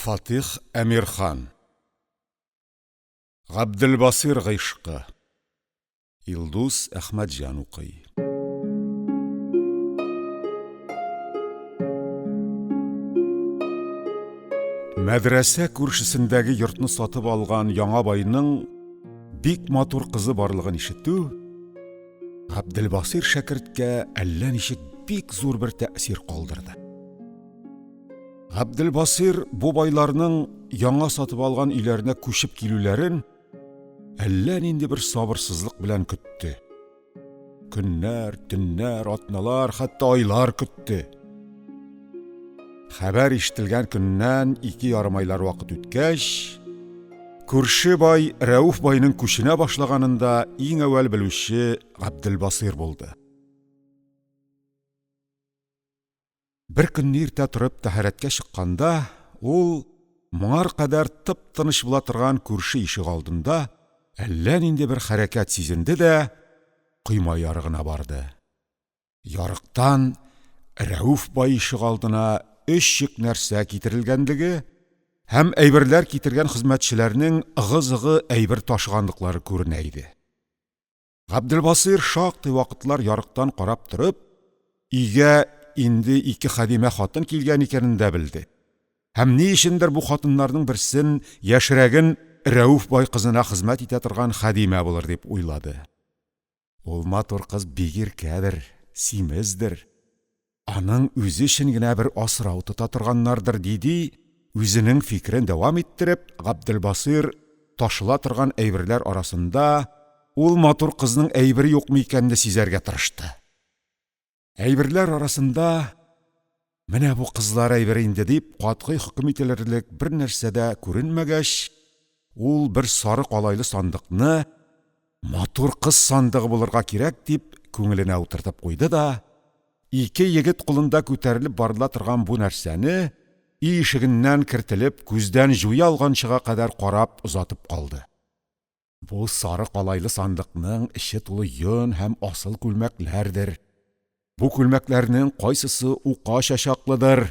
Фатих Әмирхан. Ғабділбасир ғишқы. Илдус Ахмаджан укый. Мәдрәсә күршісіндәге йортны сатып алған яңа байның бик матур қызы барлығын ишетү Ғабділбасир шәкірткә әллә ничек бик зур бер тәэсир калдырды. Ғабділбасир бу байларның яңа сатып алган үйләренә күчеп килүләрен әллә нинди бер сабырсызлык белән көтте. Көннәр, төннәр, атналар, хәтта айлар көтте. Хәбәр ишетелгән көннән 2,5 айлар вакыт үткәч, күрше бай Рәүф байның күченә башлаганында иң әүвәл белүче Ғабділбасир булды. Бер көнне иртә торып тәһарәткә чыкканда, ул моңар кадәр тып-тыныч була торган күрше ишек алдында әллә нинди бер хәрәкәт сизенде дә койма ярыгына барды. Ярыктан Рәүф бай ишек алдына 3 йөк нәрсә китерелгәнлеге һәм әйберләр китергән хезмәтчеләрнең ыгы-зыгы әйбер ташыганлыклары күренә иде. Ғабділбасир шактый вакытлар ярыктан карап торып, өйгә инде 2 хадимә хатын килгән икәнен дә белде. Һәм ни өчендер бу хатыннарның берсен яшьрәген Рәүф бай кызына хезмәт итә торган хадимә булыр дип уйлады. Ул матур кыз бик иркәдер, симездер. Аның үзе өчен генә бер асрау тота торганнардыр диде, үзенең фикерен дәвам иттереп, Ғабділбасир ташыла торган әйберләр арасында ул матур кызның әйбере юкмы икәнне сизәргә тырышты. Әйберләр арасында менә бу кызлар әйбере инде дип катгый хөкем ителерлек бер нәрсә дә күренмәгәч, ул бер сары калайлы сандыкны матур кыз сандыгы булырга кирәк дип күңеленә утыртып куйды да, 2 егет кулында күтәрелеп барыла торган бу нәрсәне өй ишегеннән кертелеп күздән җуя алганчыга кадәр карап узатып калды. Бу сары калайлы сандыкның иче тулы йон һәм асыл күлмәкләрдер. Бу күлмәкләрнең кайсысы ука чачаклыдыр.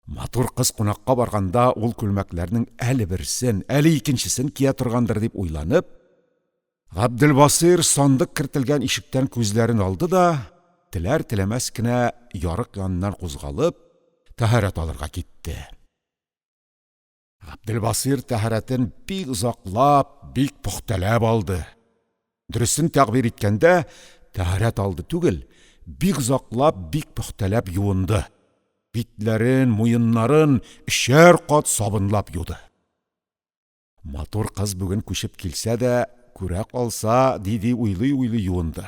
Матур кыз кунакка барганда ул күлмәкләрнең әле берсен, әле икенчесен кия торгандыр дип уйланып, Ғабділбасир сандык кертелгән ишектән күзләрен алды да, теләр-теләмәс кенә ярык яныннан кузгалып, тәһарәт алырга китте. Ғабділбасир тәһарәтен бик озаклап, бик пөхтәләп алды. Дөресен тәгъбир иткәндә, тәһарәт алды түгел, бик озаклап, бик пөхтәләп юынды. Битләрен, муеннарын 3 кат сабынлап юды. Матур кыз бүген күчеп килсә дә, күрә калса, диде уйлый-уйлый юынды.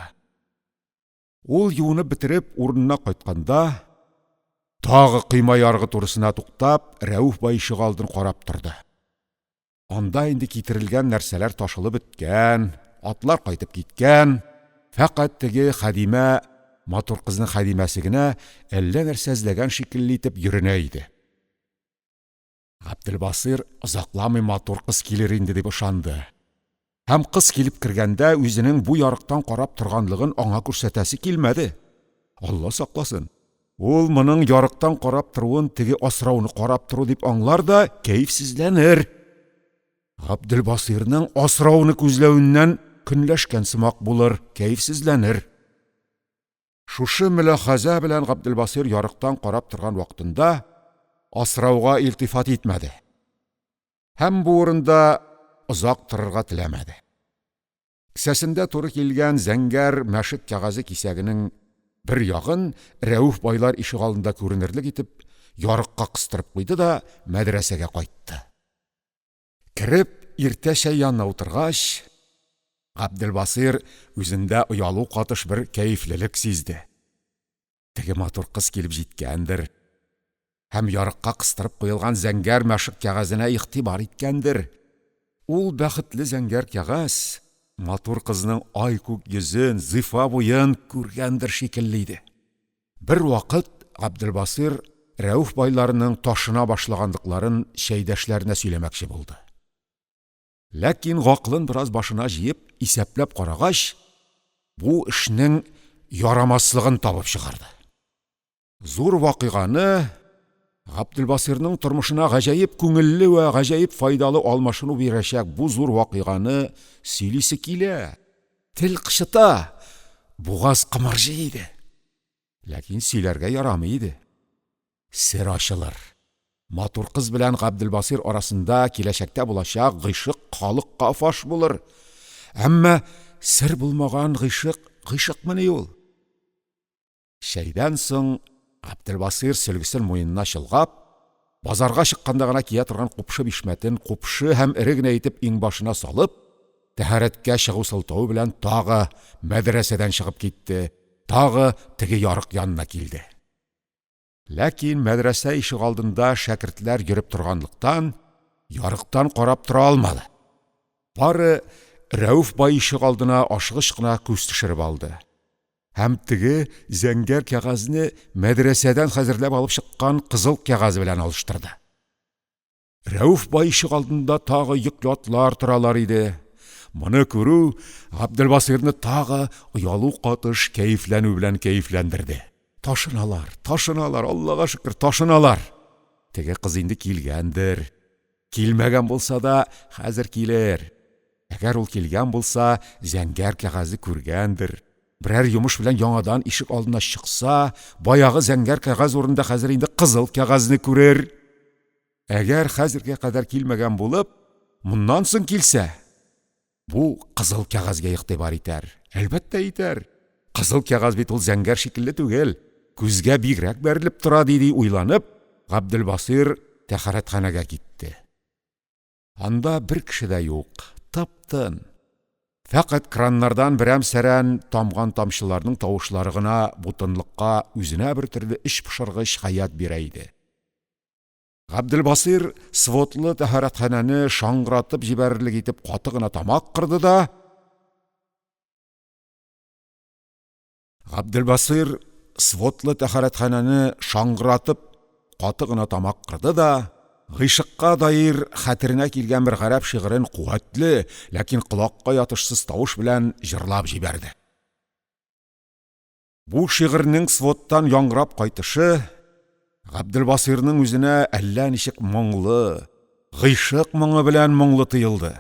Ул юынып бетереп урынына кайтканда, тагы кыйма яргы турысына туктап, Рәүф бай ишек алдын карап торды. Анда инде китерелгән нәрсәләр ташылып беткән, атлар кайтып киткән, фәкать теге хадимә, матур кызның хадимәсе генә әллә нәрсә эзләгән шикелле итеп йөренә иде. Ғабділбасир озакламый матур кыз килер инде дип ышанды. Һәм кыз килеп кергәндә үзенең бу ярыктан карап торганлыгын аңа күрсәтәсе килмәде. Алла сакласын. Ул моның ярыктан карап торуын теге асрауны карап тору дип аңлар да кәефсезләнер. Ғабділбасирның асрауны күзләвеннән көнләшкән сымак булыр, кәефсезләнер. Шушы мөлахаза белән Ғабділбасир ярыктан карап торган вакытында асрауга илтифат итмәде. Һәм бу урында озак торырга теләмәде. Кисәсендә туры килгән зәңгәр мәшек кәгазе кисәгенең бер ягын Рәүф байлар ишек алдында күренерлек итеп ярыкка кыстырып куйды да мәдрәсәгә кайтты. Кирип иртәчә янына утыргач, Ғабділбасир үзендә уялу катыш бер кәефлелек сизде. Теге матур кыз килеп җиткәндер. Һәм ярыкка кыстырып куелган зәңгәр мәшек кәгазенә игътибар иткәндер. Ул бәхетле зәңгәр кәгаз матур кызның ай күк йөзен, зифа буен күргәндер шикелле иде. Бер вакыт Ғабділбасир Рәүф байларының ташына башлаганлыкларын шәйдәшләренә сөйләмәкче булды. Ләкин гақлын бераз башына җыеп, исәпләп карагач, бу эшнең ярамаслыгын табып чыгарды. Зур вакыйганы Габделбасирның тормышына гаҗәеп күңелле вә гаҗәеп файдалы алмашыну бирәчәк бу зур вакыйганы сөйлисе килә. Тел кычыта, бугаз кымырҗый иде. Ләкин сөйләргә ярамый иде. Сер ачылыр. Матур кыз белән Габделбасир арасында киләчәктә булачак гыйшык халыкка фаш булыр. Әмма сер булмаган гыйшыкмыни ул? Шәйдән соң Габделбасир сөлгесен муенына чылгап, базарга чыкканда гына кия торган купшы бишмәтен купшы һәм эре генә итеп иңбашына салып, тәһарәткә чыгу сылтавы белән тагы мәдрәсәдән чыгып китте, тагы теге ярык янына килде. Ләкин мәдрәсә ишек алдында шәкертләр йөреп торганлыктан, ярыктан карап тора алмады. Бары Рәүф бай ишек алдына ашыгыч кына күз төшереп алды. Һәм теге зәңгәр кәгазьне мәдрәсәдән хәзерләп алып чыккан кызыл кәгазь белән алыштырды. Рәүф бай ишек алдында тагы йөкләтләр торалар иде. Моны күрү Габделбасирны тагы оялу катыш кәефләнү белән кәефләндерде. Ташыналар, Аллага шөкер, ташыналар. Теге кыз инде килгәндер. Килмәгән булса да, хәзер килер. Әгәр ул килгән булса, зәңгәр кәгазьне күргәндер. Берәр йомыш белән яңадан ишек алдына чыкса, баягы зәңгәр кәгазь урында хәзер инде кызыл кәгазьне күрер. Әгәр хәзергә кадәр килмәгән булып, моннан соң килсә, бу кызыл кәгазьгә игътибар итәр. Әлбәттә итәр. Кызыл кәгазь бит ул зәңгәр шикелле түгел. Күзгә бигрәк бәрелеп тора диде уйланып, Габделбасир тәһарәтханәгә китте. Анда бер кеше дә юк. Тып-тын. Фәкать краннардан берәм-сәрән тамган тамчыларның тавышлары гына бутынлыкка үзенә бер төрле эч пошыргыч хаят бирә иде. Габделбасир свотлы тәһарәтханәне шаңгыратып җибәрерлек итеп каты гына тамак кырды да, гыйшыкка даир хәтеренә килгән бер гарәп шигырен куәтле, ләкин колакка ятышсыз тавыш белән җырлап җибәрде. Бу шигырьнең своттан яңгырап кайтышы Габделбасирның үзенә әллә ничек моңлы, гыйшык моңы белән моңлы тоелды.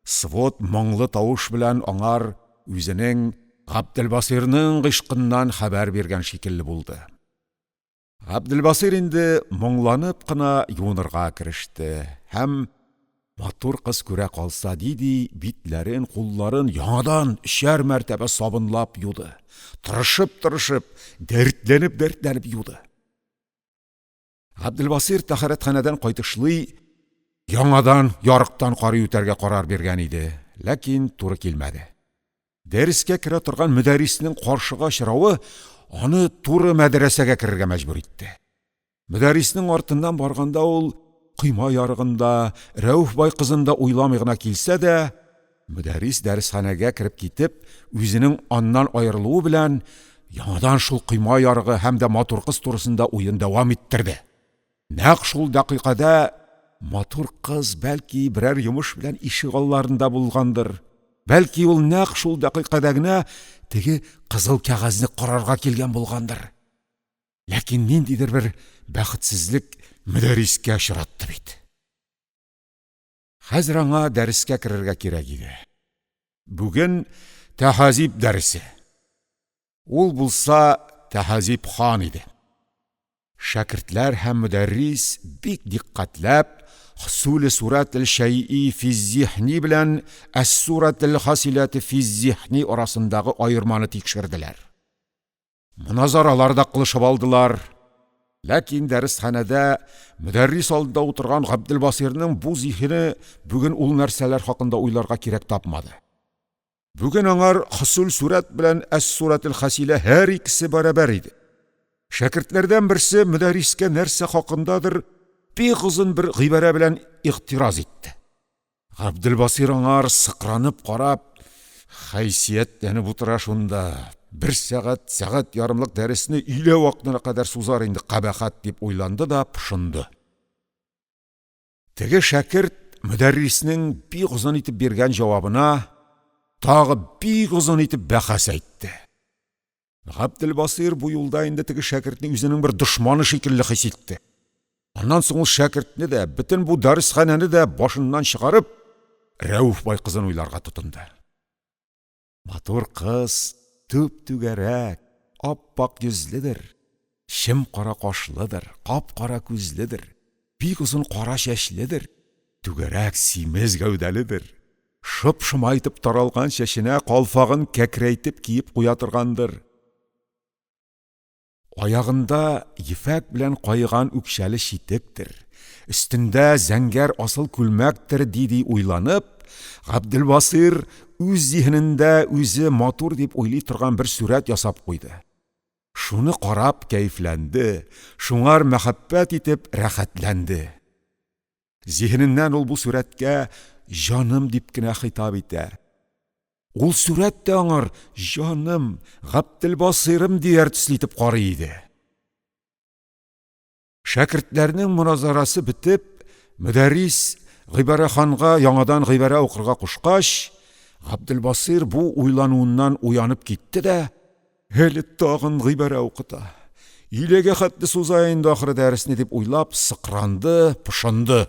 Свот моңлы тавыш белән аңар үзенең Габделбасирның гыйшкыннан хәбәр биргән шикелле булды. Габделбасир инде моңланып кына юынырга кереште. Һәм матур кыз күрә калса диде, битләрен, кулларын яңадан 3 мәртәбә сабынлап юды. Тырышып, дәртләнеп юды. Габделбасир тәһарәтханәдән кайтышлый яңадан ярыктан карый үтәргә карар биргән иде, ләкин туры килмәде. Дәрескә керә торган мөдәрриснең каршыга чыравы аны туры мәдрәсәгә керергә мәҗбүр итте. Мөдәрриснең артыннан барганда ул кыйма ярыгында Рәүф бай кызында уйламый гына килсә дә, мөдәррис дәресханәгә кереп китеп, үзенең аннан аерылуы белән яңадан шул кыйма ярыгы һәм дә матур кыз турысында уен дәвам иттерде. Нәкъ шул дакыйкада матур кыз бәлки берәр йомыш белән ишек алларында булгандыр. Бәлки ул нәкъ шул дакыйкада гына теге кызыл кәгазьне карарга килгән булгандыр. Ләкин ниндидер бер бәхетсезлек мөдәррискә очратты бит. Хәзер аңа дәрескә керергә кирәк иде. Бүген тәһазиб дәресе. Ул булса тәһазиб хан иде. Шәкертләр һәм мөдәррис бик диккатләп Хусул сурат al-Шай'i фи зихни белән ас-сурат al-Хасилат фи зихни арасындагы аерманы тикшерделәр. Муназаралар да кылышып алдылар. Ләкин дәресханәдә мөдәррис алдында утырган Габделбасирның бу зихне бүген ул нәрсәләр хакында уйларга кирәк тапмады. Бүген аңар Хусул сурат белән ас-сурат al-Хасила һәр икесе барабар иде. Шәкертләрдән берсе мөдәррискә нәрсә хакындадыр бик озын бер гыйбарә белән ихтираз итте. Габделбасир аңар сыкранып карап, хайсиятләнеп утыра шунда. 1 сәгать ярымлык дәресне илә вакытына кадәр сузар инде кабахат дип уйланды да пошынды. Теге шәкерт мөдәрриснең бик озын итеп биргән җавабына тагы бик озын итеп бәхәс әйтте. Габделбасир бу юлда инде теге шәкертне үзенең бер дошманы шикелле хис итте. Аннан соң ул шәкертне дә, бөтен бу дәресханәне дә башыннан чыгарып, Рәүф бай кызын уйларга тотынды. Матур кыз түп-түгәрәк, ап-пак йөзледер, шем кара кашлыдыр, кап-кара күзледер, бик озын кара чәчледер, түгәрәк симез гәүдәледер. Шып-шымайтып таралган чәченә калфагын кәкрәйтеп киеп куя торгандыр. Аягында ефәк белән кайган үкчәле читектер. Өстендә зәңгәр асыл күлмәктер ди уйланып, Габделбасир үз зиһенендә үзе матур дип уйлый торган бер сурәт ясап куйды. Шуны карап кәефләнде, шуңар мәхәббәт итеп рәхәтләнде. Зиһененнән ул бу сурәткә җаным дип кенә хитап итә. Ул сурәт тә аңар җаным, Габделбасирым дияр төсле итеп карый иде. Шәкертләрнең мөназарасы бетеп, мөдәррис Гыйбарәханга яңадан гыйбарә укырга кушкач, Габделбасир бу уйлануыннан уянып китте дә, әле тагын гыйбарә укыта. Иләгә хәтле сузаен да ахыры дәресне дип уйлап, сыкранды, пышынды.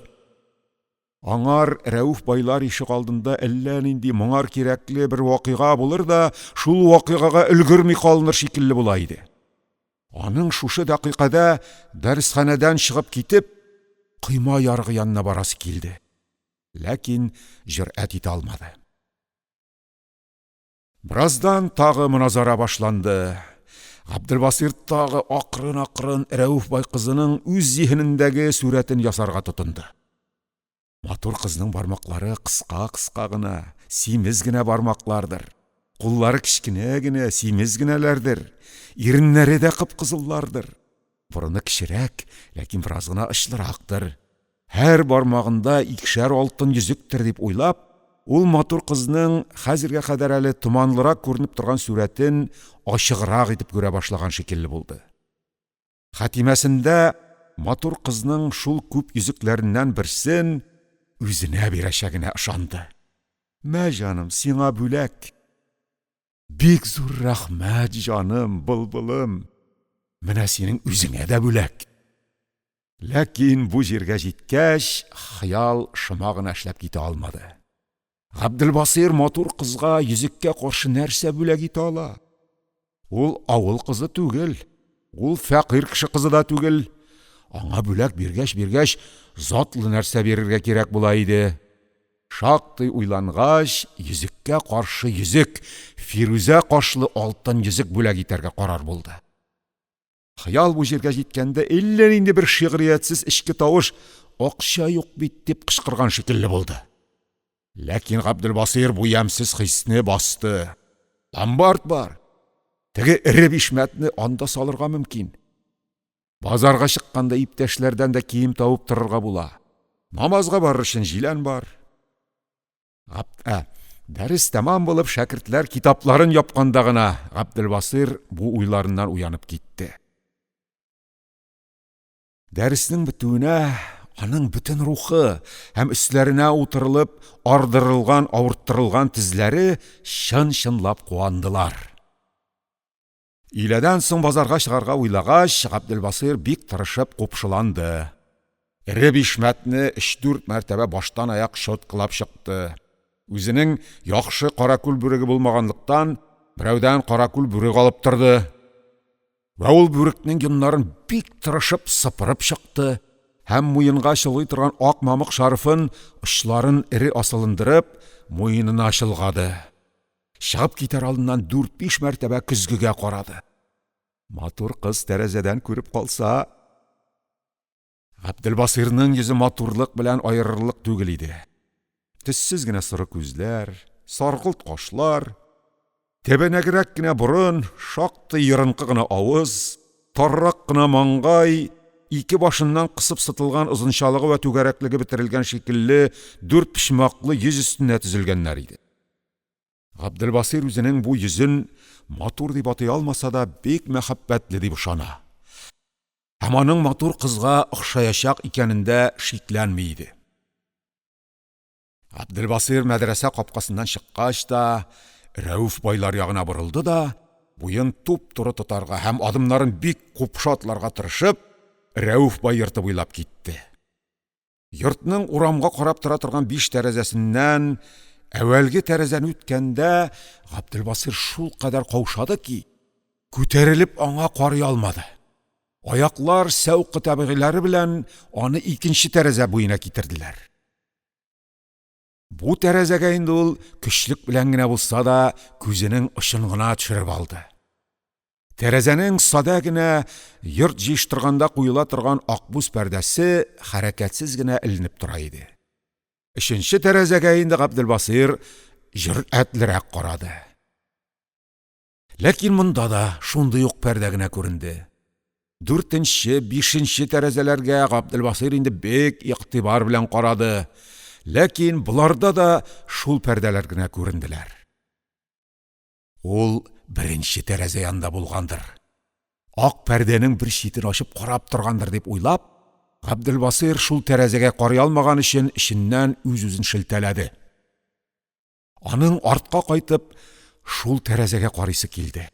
Аңар Рәүф байлар ишек алдында әллә нинди моңар кирәкле бер вакыйга булыр да, шул вакыйгага өлгерми калыныр шикелле була иде. Аның шушы дакыйкада дәресханәдән чыгып китеп, кыйма яргы янына барасы килде. Ләкин җөрьәт итә алмады. Бираздан тагы мөназара башланды. Габделбасир тагы акрын-акрын Рәүф бай кызының үз зиһенендәге сурәтен ясарга тотынды. Матур кызның бармаклары кыска-кыска гына, симез генә бармаклардыр. Куллары кичкенә генә, симез генәләрдер. Иреннәре дә кып-кызыллардыр. Бурыны кичерәк, ләкин бераз гына очлырактыр. Һәр бармагында икешәр алтын йөзектер дип уйлап, ул матур кызның хәзергә кадәр әле томанлырак күренеп торган сурәтен ачыграк итеп күрә башлаган шикелле булды. Хатимәсендә матур кызның шул күп йөзекләреннән берсен үзенә бирәчәгенә ышанды. Мә җаным, сиңа бүләк. Бик зур рәхмәт җаным, былбылым. Менә синең үзеңә дә бүләк. Ләкин бу җиргә җиткәч, хыял шома гына эшләп китә алмады. Габделбасир матур кызга йөзеккә каршы нәрсә бүләк итә ала? Ул авыл кызы түгел, ул фәкыйрь кеше кызы да түгел. Аңа бүләк биргәч, затлы нәрсә бирергә кирәк була иде. Шактый уйлангач, йөзеккә каршы йөзек, Фирүзә кашлы алтын йөзек бүләк итәргә карар булды. Хыял бу җиргә җиткәндә әллә нинди бер шигъриятсез ичке тавыш акча юк бит дип кычкырган шикелле булды. Ләкин Габделбасир бу ямсыз хисне басты. Ломбард бар. Теге эре бишмәтне анда салырга мөмкин. Базарга чыкканда иптәшләрдән дә кием табып торырга була. Намазга барыр өчен җилән бар. Дәрес тәмам булып, шәкертләр китапларын япканда гына Габделбасир бу уйларыннан уянып китте. Дәреснең бетүенә аның бөтен рухы һәм өсләренә утырылып ардырылган, авырттырылган тезләре чын-чынлап куандылар. Иләдән соң базарга чыгарга уйлагач, Габделбасир бик тырышып купшыланды. Эре бишмәтне 3-4 мәртәбә баштан аяк щеткалап чыкты. Үзенең яхшы каракүл бүреге булмаганлыктан, берәүдән каракүл бүрек алып торды. Вә ул бүрекнең йоннарын бик тырышып сыпырып чыкты, һәм муенга чылгый торган ак мамык шарфын очларын эре асылындырып, муенына чылгады. Чыгып китәр алдыннан 4-5 мәртәбә көзгегә карады. Матур кыз тәрәзәдән күреп калса, Габделбасирның йөзе матурлык белән аерырлык түгел иде. Төссез генә соры күзләр, саргылт кашлар, тәбәнәгрәк кенә борын, шактый йырынкы гына авыз, таррак кына маңгай, ике башыннан кысып сытылган озынчалыгы ва түгәрәклеге бетерелгән шикелле 4 пишмаклы йөз өстенә төзелгәннәр иде. Габделбасир үзенең бу йөзен матур дип атай алмаса да, бик мәхәббәтле дип ышана. Һәм аның матур кызга охшаячак икәнендә шикләнми иде. Габделбасир мәдрәсә капкасыннан чыккач та, Рәүф байлар ягына борылды да, буен туп-туры тотарга һәм адымнарын бик купшатларга тырышып, Рәуф бай йорты буйлап китте. Йортның урамга карап тора торган 5 тәрәзәсеннән әвәлге тәрәзәне үткәндә Габделбасир шул кадәр каушады ки, күтәрелеп аңа карый алмады. Аяклар сәуқы табигылары белән аны икенче тәрәзә буена китерделәр. Бу тәрәзәгә инде ул көчлек белән генә булса да күзенең очын гына төшереп алды. Тәрәзәнең сада гына йорт җыештырганда куела торган акбуз пәрдәсе хәрәкәтсез генә эленеп тора иде. Өченче тәрәзәгә инде Габделбасир җөрьәтлерәк карады. Ләкин монда да шундый ук пәрдә генә күренде. 4-нче, 5-нче тәрәзәләргә Габделбасир инде бик игътибар белән карады. Ләкин буларда да шул пәрдәләр генә күренделәр. Ул беренче тәрәзә янында булгандыр. Ак пәрдәнең бер читен ачып карап торгандыр дип уйлап, Габделбасир шул тәрәзәгә карый алмаган өчен иченнән үз-үзен шелтәләде. Аның артка кайтып, шул тәрәзәгә карыйсы килде.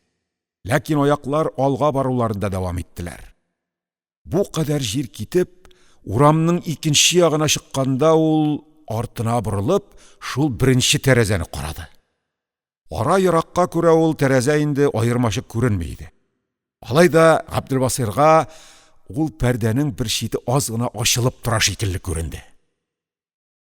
Ләкин аяклар алга баруларында дәвам иттеләр. Бу кадәр җир китеп, урамның икенче ягына чыкканда ул артына борылып, шул беренче тәрәзәне карады. Ара еракка күрә ул тәрәзә инде аермачык күренми иде. Алайда Габделбасирга ул пәрдәнең бер чите аз гына ачылып тора шикелле күренде.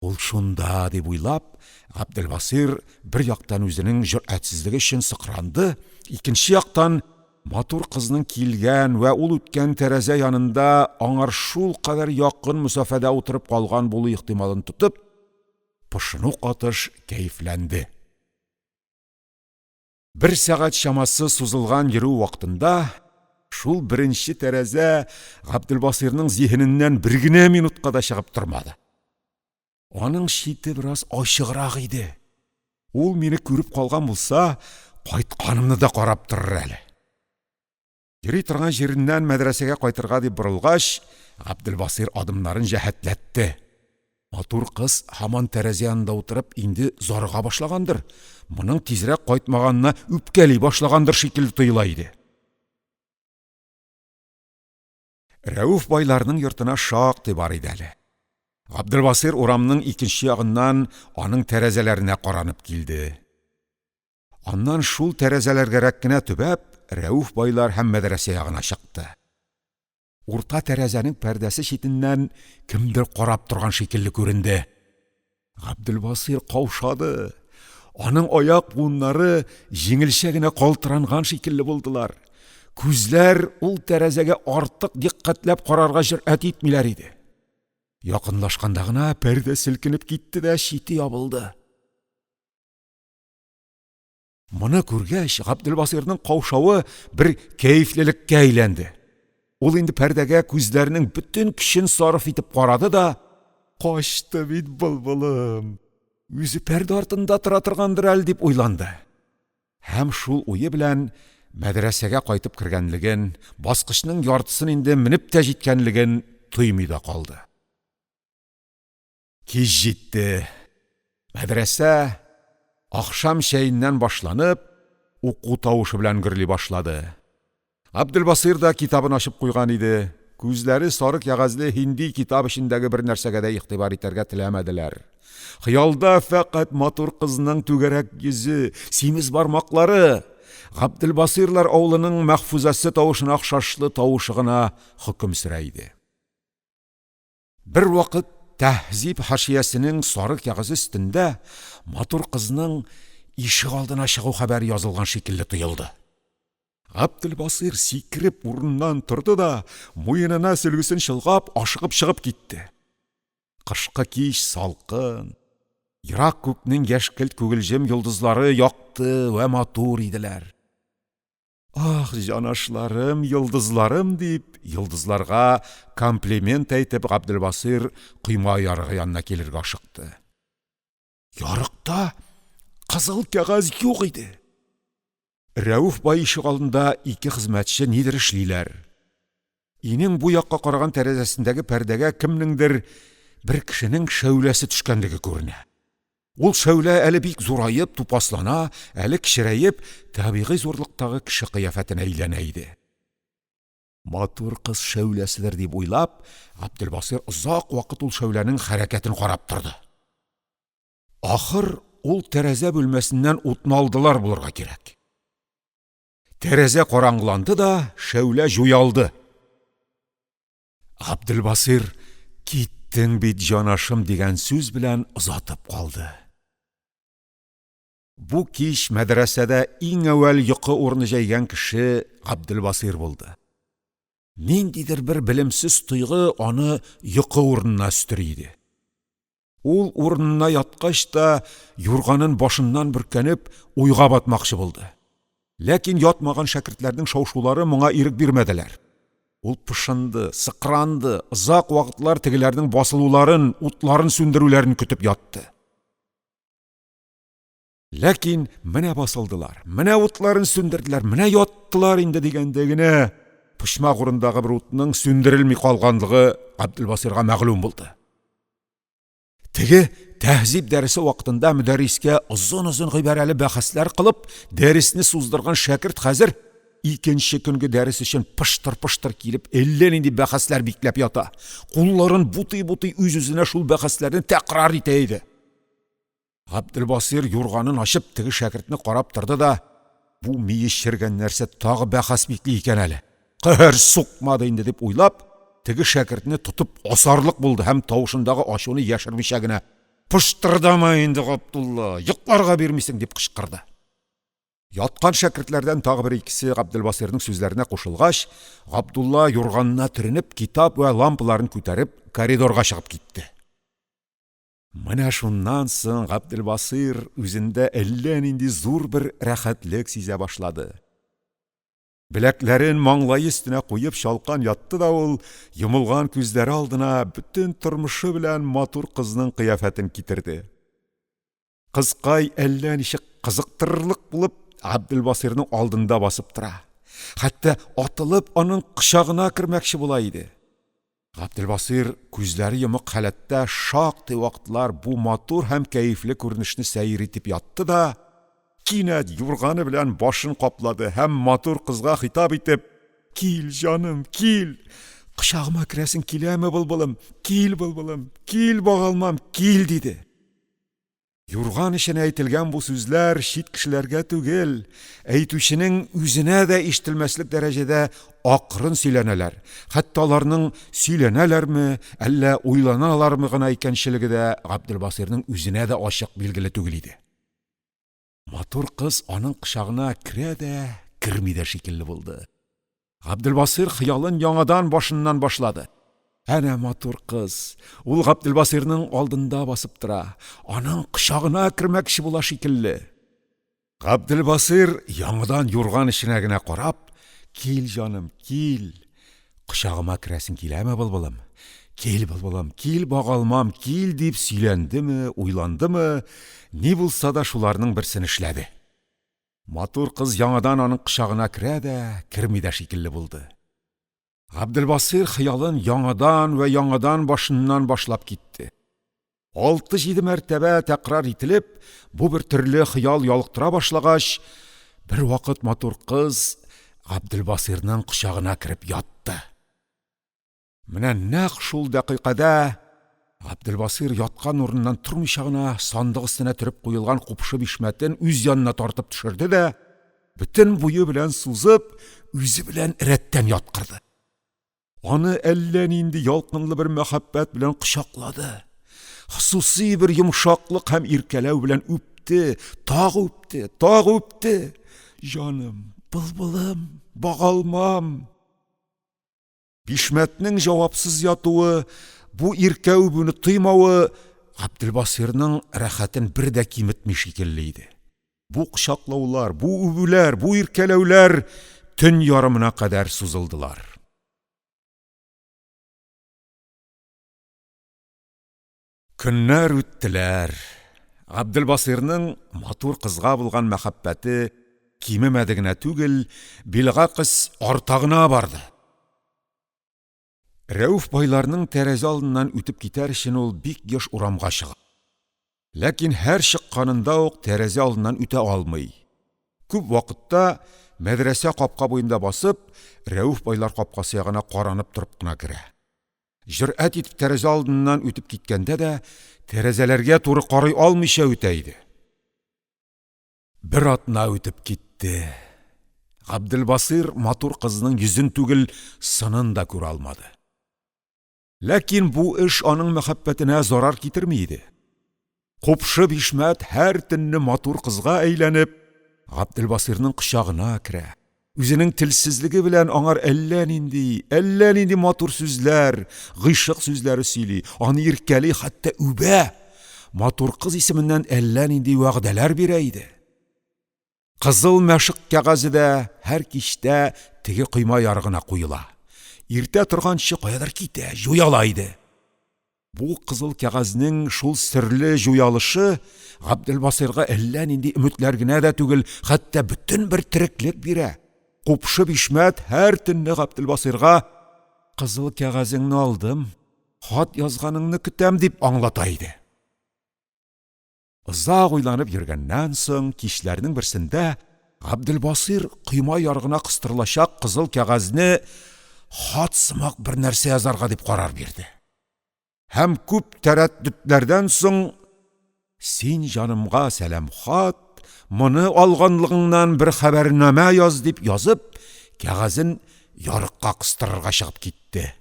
Ул шунда дип уйлап, Габделбасир бер яктан үзенең җөрьәтсезлеге өчен сыкранды, икенче яктан матур кызның килгән вә ул үткән тәрәзә янында аңар шул кадәр якын мусафада утырып калган булу ихтималын тотып, пошыну катыш кәефләнде. 1 сәгать чамасы сузылган йөрү вакытында шул беренче тәрәзә Габделбасирның зиһененнән бер генә минутка да чыгып тормады. Аның чите бераз ачыграк иде. Ул мине күреп калган булса, кайтканымны да карап торыр әле. Йөри торган җиреннән мәдрәсәгә кайтырга дип борылгач, Габделбасир адымнарын җәһәтләтте. Матур кыз һаман тәрәзә янында утырып инде зарыга башлагандыр. Моның тизрәк кайтмаганына үпкәли башлагандыр шикелле тоела иде. Рәуф байларның йортына шактый бар иде әле. Габделбасир урамның икенче ягыннан аның тәрәзәләренә каранып килде. Аннан шул тәрәзәләргәрәк кенә төбәп, Рәуф байлар һәм мәдрәсә ягына чыкты. Урта тәрәзәнең пәрдәсе читеннән кемдер карап торган шикелле күренде. Габделбасир каушады. Аның аяк буыннары җиңелчә генә калтыранган шикелле булдылар. Күзләр ул тәрәзәгә артык диккатләп карарга җөрьәт итмиләр иде. Якынлашканда гына пәрдә селкенеп китте дә чите ябылды. Моны күргәч, Габделбасирның каушавы бер кәефлелеккә әйләнде. Ул инде пәрдәгә күзләренең бөтен көчен сарыф итеп карады да, качты бит былбылым. Үзе пәрдә артында тора торгандыр әле дип уйланды. Һәм шул уе белән мәдрәсәгә кайтып кергәнлеген, баскычның яртысын инде менеп тә җиткәнлеген тоймый да калды. Кич җитте. Мәдрәсә ахшам шәйеннән башланып, уку тавышы белән гөрли башлады. Габделбасир да китабын ачып куйган иде. Күзләре сарык ягазлы хинди китап эчендәге бер нәрсәгә дә игътибар итәргә теләмәделәр. Хыялда фәкать матур кызның түгәрәк йөзе, симез бармаклары, Габделбасирлар авылының мәхфузасы тавышына охшашлы тавышы гына хөкем сөрә иде. Бер вакыт тәһзиб хашиясенең сарык ягызы өстендә матур кызның ишек алдына чыгу хәбәре язылган шикелле тоелды. Габделбасир сикереп урыннан торды да, муенына сөлгесен чылгап, ашыгып чыгып китте. Кышкы кич салкын, ерак күкнең яшькелт күгелҗем йолдызлары якты вә матур иделәр. Ах, җанашларым, йолдызларым дип, йолдызларга комплимент әйтеп Габделбасир койма ярыгы янына килергә ашыкты. Ярыкта кызыл кәгазь юк иде. Рәуф бай ишек алдында 2 хезмәтче нидер эшлиләр. Инең бу якка караган тәрәзәсендәге пәрдәгә кемнеңдер бер кешенең шәүләсе төшкәнлеге күренә. Ул шәүлә әле бик зурайып, тупаслана, әле кичерәеп, табигый зурлыктагы кеше кыяфәтенә әйләнә иде. Матур кыз шәүләседер дип уйлап, Габделбасир озак вакыт ул шәүләнең хәрәкәтен карап торды. Ахыр ул тәрәзә бүлмәсеннән утны алдылар булырга кирәк. Тәрәзә караңгыланды да, шәүлә җуялды. Габделбасир «Киттең бит, җанашым» дигән сүз белән озатып калды. Бу кич мәдрәсәдә иң әүвәл йокы урыны җәйгән кеше Габделбасир булды. Ниндидер бер белемсез тойгы аны йокы урынына өстери. Ул урынына яткач та юрганын башыннан бүркәнеп уйга батмакчы булды. Ләкин ятмаган шәкертләрнең шаушулары моңа ирек бирмәделәр. Ул пышынды, сыкранды, озак вакытлар тегеләрнең басылуларын, утларын сүндерүләрен көтеп ятты. Ләкин менә басылдылар, менә утларын сүндерделәр, менә яттылар инде дигәндә генә пычмак урындагы бер утның сүндерелми калганлыгы Габделбасирга мәгълүм булды. Теге тәһзиб дәресе вакытында мөдәррискә озын-озын гыйбарәле бәхәсләр кылып, дәресне суздырган шәкерт хәзер икенче көнге дәрес өчен пыштыр-пыштыр килеп, әллә нинди бәхәсләр бикләп ята. Кулларын бутый-бутый үз-үзенә шул бәхәсләрне тәкрар итә иде. Габделбасир юрганын ачып теге шәкертне карап торды да, бу мие чергән нәрсә тагы бәхәс бикли икән әле. Кыһыр сукмады инде дип уйлап, теге шәкертне тотып асарлык булды һәм тавышындагы ачуны яшермичә генә «Пыштырдама инде, Габдулла, йокларга бирмисең» дип кычкырды. Яткан шәкертләрдән тагы бер икесе Габделбасирның сүзләренә кушылгач, Габдулла юрганына төренеп, китап ва лампаларын күтәреп, коридорга чыгып китте. Менә шуннан соң Габделбасир үзендә әллә нинди зур бер рәхәтлек сизә башлады. Беләкләрен маңлайы өстенә куеп чалкан ятты да ул, йомылган күзләре алдына бүтән тормышы белән матур кызның кыяфәтен китерде. Кызкай әллә ничек кызыктырырлык булып Габделбасирның алдында басып тора. Хәтта атылып аның кочагына кермәкче була иде. Габделбасир күзләре йомык халәттә шактый вакытлар бу матур һәм кәефле күренешне сәер итеп ятты да, кинәт юрганы белән башын каплады һәм матур кызга хитап итеп: «Кил, җаным, кил! Кочагыма керәсең киләме, былбылым? Кил, былбылым, кил, багалмам, кил!» диде. Юрган өчен әйтелгән бу сүзләр чит кешеләргә түгел, әйтүченең үзенә дә ишетелмәслек дәрәҗәдә акрын сөйләнәләр. Хәтта аларның сөйләнәләрме, әллә уйланалармы гына икәнчелеге дә Габделбасирның үзенә дә ачык билгеле түгел иде. Матур кыз аның кочагына керә дә, керми дә шикелле булды. Габделбасир хыялын яңадан башыннан башлады. Әнә матур кыз, ул Габделбасирның алдында басып тора, аның кочагына кермәкче була шикелле. Габделбасир яңадан юрган эченә генә карап: «Кил, җаным, кил! Кочагыма керәсең киләме, былбылым? Кил, былбылым, кил, багалмам, кил!» дип сөйләндеме, уйландымы, ни булса да шуларның берсен эшләде. Матур кыз яңадан аның кочагына керә дә, керми дә шикелле булды. Габделбасир хыялын яңадан ва яңадан башыннан башлап китте. 6-7 мәртәбә тәкрар ителеп, бу бер төрле хыял ялыктыра башлагач, бер вакыт матур кыз Габделбасирның кочагына кереп ятты. Менә нәкъ шул дакыйкада Габделбасир яткан урыннан тормыйча гына сандык өстенә төреп куелган купшы бишмәтен үз янына тартып төшерде дә, бүтән буе белән сузып, үзе белән рәттән яткырды. Аны әллә нинди ялкынлы бер мәхәббәт белән кочаклады. Хусусый бер йомшаклык һәм иркәләү белән үпте, тагы үпте, тагы үпте. «Җаным, былбылым, багалмам!» Бишмәтнең җавапсыз ятуы, бу иркә үбүне тыймавы Габделбасирның рәхәтен бер дә киметми шикелле иде. Бу кочаклаулар, бу үбүләр, бу иркәләүләр төн ярымына кадәр сузылдылар. Көннәр үттеләр. Габделбасирның матур кызга булган мәхәббәте кимемәде генә түгел, билгакыс артагына барды. Рәүф байларның тәрәзә алдыннан үтеп китәр өчен ул бик еш урамга чыга. Ләкин һәр чыкканында ук тәрәзә алдыннан үтә алмый. Күп вакытта мәдрәсә капка буенда басып, Рәүф байлар капкасы ягына каранып торып кына керә. Җөрәт итеп тәрәзә алдыннан үтеп киткәндә дә, тәрәзәләргә туры карый алмыйча үтә иде. Бер атна үтеп китте. Габделбасир матур кызның йөзен түгел, сынын да күрә алмады. Ләкин бу эш аның мәхәббәтенә зарар китерми иде. Купшы Бишмәт һәр төнне матур кызга әйләнеп, Габделбасирның кочагына керә. Үзенең телсезлеге белән аңар әллә нинди матур сүзләр, гыйшык сүзләре сөйли, аны иркәли, хәтта үбә. Матур кыз исеменнән әллә нинди вәгъдәләр бирә иде. Кызыл мәшык кәгазе дә һәр кичтә теге койма ярыгына куела. Иртә торганчы каядыр китә, жуяла иде. Бу кызыл кәгазьнең шул серле жуялышы Габделбасирга әллә нинди өметләр генә дә түгел, хәтта бөтен бер тереклек бирә. Купшы Бишмәт һәр төнне Габделбасирга «Кызыл кәгазеңне алдым, хат язганыңны көтәм» дип аңлата иде. Озак уйланып йөргәннән соң, кичләрнең берсендә Габделбасир койма ярыгына кыстырылачак кызыл кәгазьне хат сымак бер нәрсә язарга дип карар бирде. Һәм күп тәрәддүдләрдән соң «Син җанымга сәлам хат, моны алганлыгыңнан бер хәбәрнамә яз» дип язып, кәгазен ярыкка кыстырырга чыгып китте.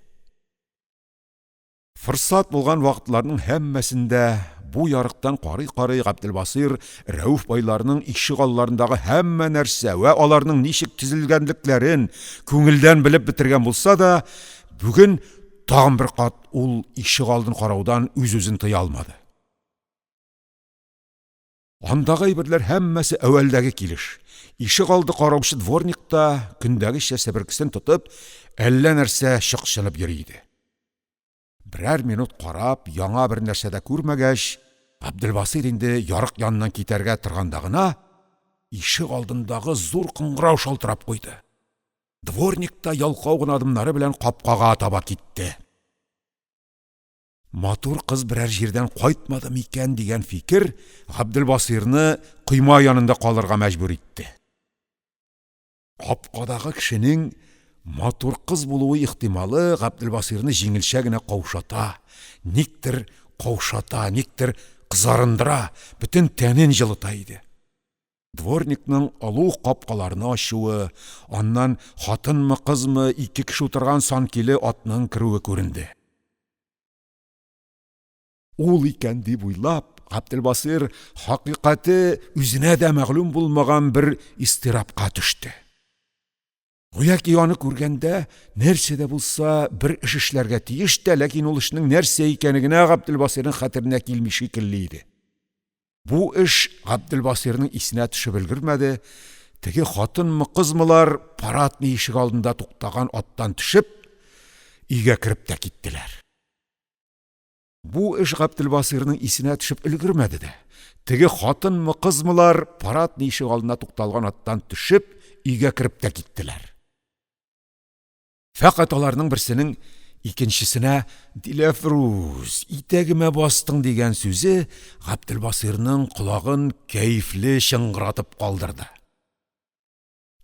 Фырсат булган вакытларның һәммәсендә бу ярыктан карый-карый Габделбасир Рәүф байларының ишек алларындагы һәммә нәрсә вә аларның ничек төзелгәнлекләрен күңелдән белеп бетергән булса да, бүген тагын бер кат ул ишек алдын караудан үз-үзен тыя алмады. Андагы әйберләр һәммәсе әвәлдәге килеш. Ишек алды караучы дворник та көндәгечә сәберкесен тотып, әллә нәрсә чыкшынып йөри иде. Берәр минут карап, яңа бер нәрсә дә күрмәгәч, Габделбасир инде ярык яныннан китәргә торганда гына, ишек алдындагы зур кыңгырау шалтырап куйды. Дворник та ялкау гына адымнары белән капкага таба китте. Матур кыз берәр җирдән кайтмады микән дигән фикер Габделбасирны койма янында калырга мәҗбүр итте. Капкадагы кешенең матур кыз булуы ихтималы Габделбасирны җиңелчә генә каушата, никтер кызарындыра, бөтен тәнен җылыта иде. Дворникның алу капкаларны ачуы, аннан хатынмы кызмы ике кеше утырган санкиле атның кируе күренде. Ул икән дип уйлап, Габделбасир хакыйкаты үзенә дә мәгълүм булмаган бер истирапка төште. Гүяки аны күргәндә, нәрсә дә булса бер эш эшләргә тиеш тә, ләкин ул эшнең нәрсә икәнлегенә Габделбасирның хәтеренә килми шикелле иде. Бу эш Габделбасирның исенә төшеп өлгермәде. Теге хатынмы кызмылар парадный ишек алдында туктаган аттан төшеп, өйгә кереп тә киттеләр. Бу эш Габделбасирның исенә төшеп өлгермәде дә. Теге хатынмы кызмылар парадный ишек алдына тукталган аттан төшеп, өйгә кереп тә киттеләр. Фәкать аларның берсенең икенчесенә «Диләфрүз, итәгемә бастың» дигән сүзе Габделбасирның колагын кәефле чыңгыратып калдырды.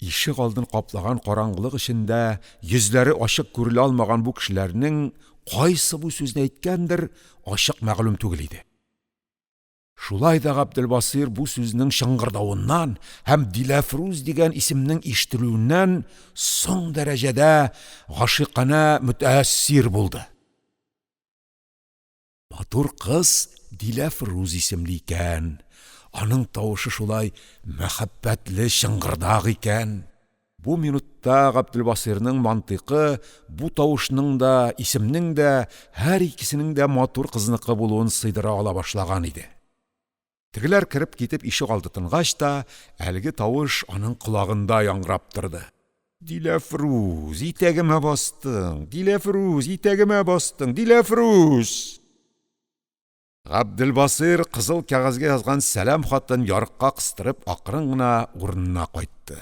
Ишек алдын каплаган караңгылык эчендә йөзләре ачык күрелә алмаган бу кешеләрнең кайсы бу сүзне әйткәндер, ачык мәгълүм түгел иде. Шулай да Габделбасир бу сүзнең чыңгырдавыннан һәм Диләфрүз дигән исемнең ишетелүеннән соң дәрәҗәдә гашикана мутәәссир булды. Матур кыз Диләфрүз исемле икән. Аның тавышы шулай мәхәббәтле чыңгырдак икән. Бу минутта Габделбасирның мантыйкы бу тавышның да, исемнең дә, һәр икесенең дә матур кызныкы булуын сыйдыра ала башлаган иде. Тегеләр кирип китеп ишек алды тынгач та, әлеге тавыш аның колагында яңгырап торды. «Диләфрүз, итәгемә бастың! Диләфрүз, итәгемә бастың! Диләфрүз!» Габделбасир кызыл кәгазьгә язган сәлам хатын ярыкка кыстырып, акрын гына урынына кайтты.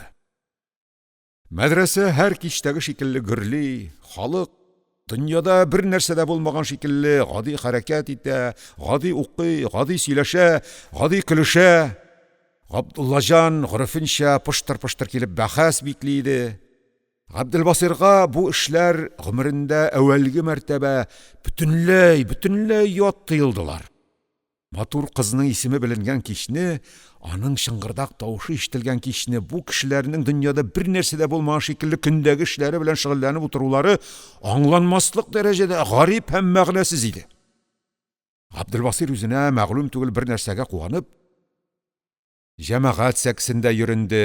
Мәдрәсә һәр кичтәге шикелле гөрли, халык дөньяда бер нәрсә дә булмаган шикелле гади хәрәкәт итә, гади укый, гади сөйләшә, гади көлешә. Габдуллажан гырыфынча пыштыр-пыштыр килеп бәхәс биклейді. Габделбасирга бу эшләр гомерендә әүвәлге мәртәбә бөтенләй ят тыелдылар. Матур кызның исеме беленгән кичне, аның шыңгырдак тавышы ишетелгән кичне бу кешеләрнең дөньяда бер нәрсә дә булмаган шикелле көндәге эшләре белән шөгыльләнеп утырулары аңланмаслык дәрәҗәдә гарип һәм мәгънәсез иде. Габделбасир үзенә мәгълүм түгел бер нәрсәгә куанып, җәмәгать сәксендә йөренде,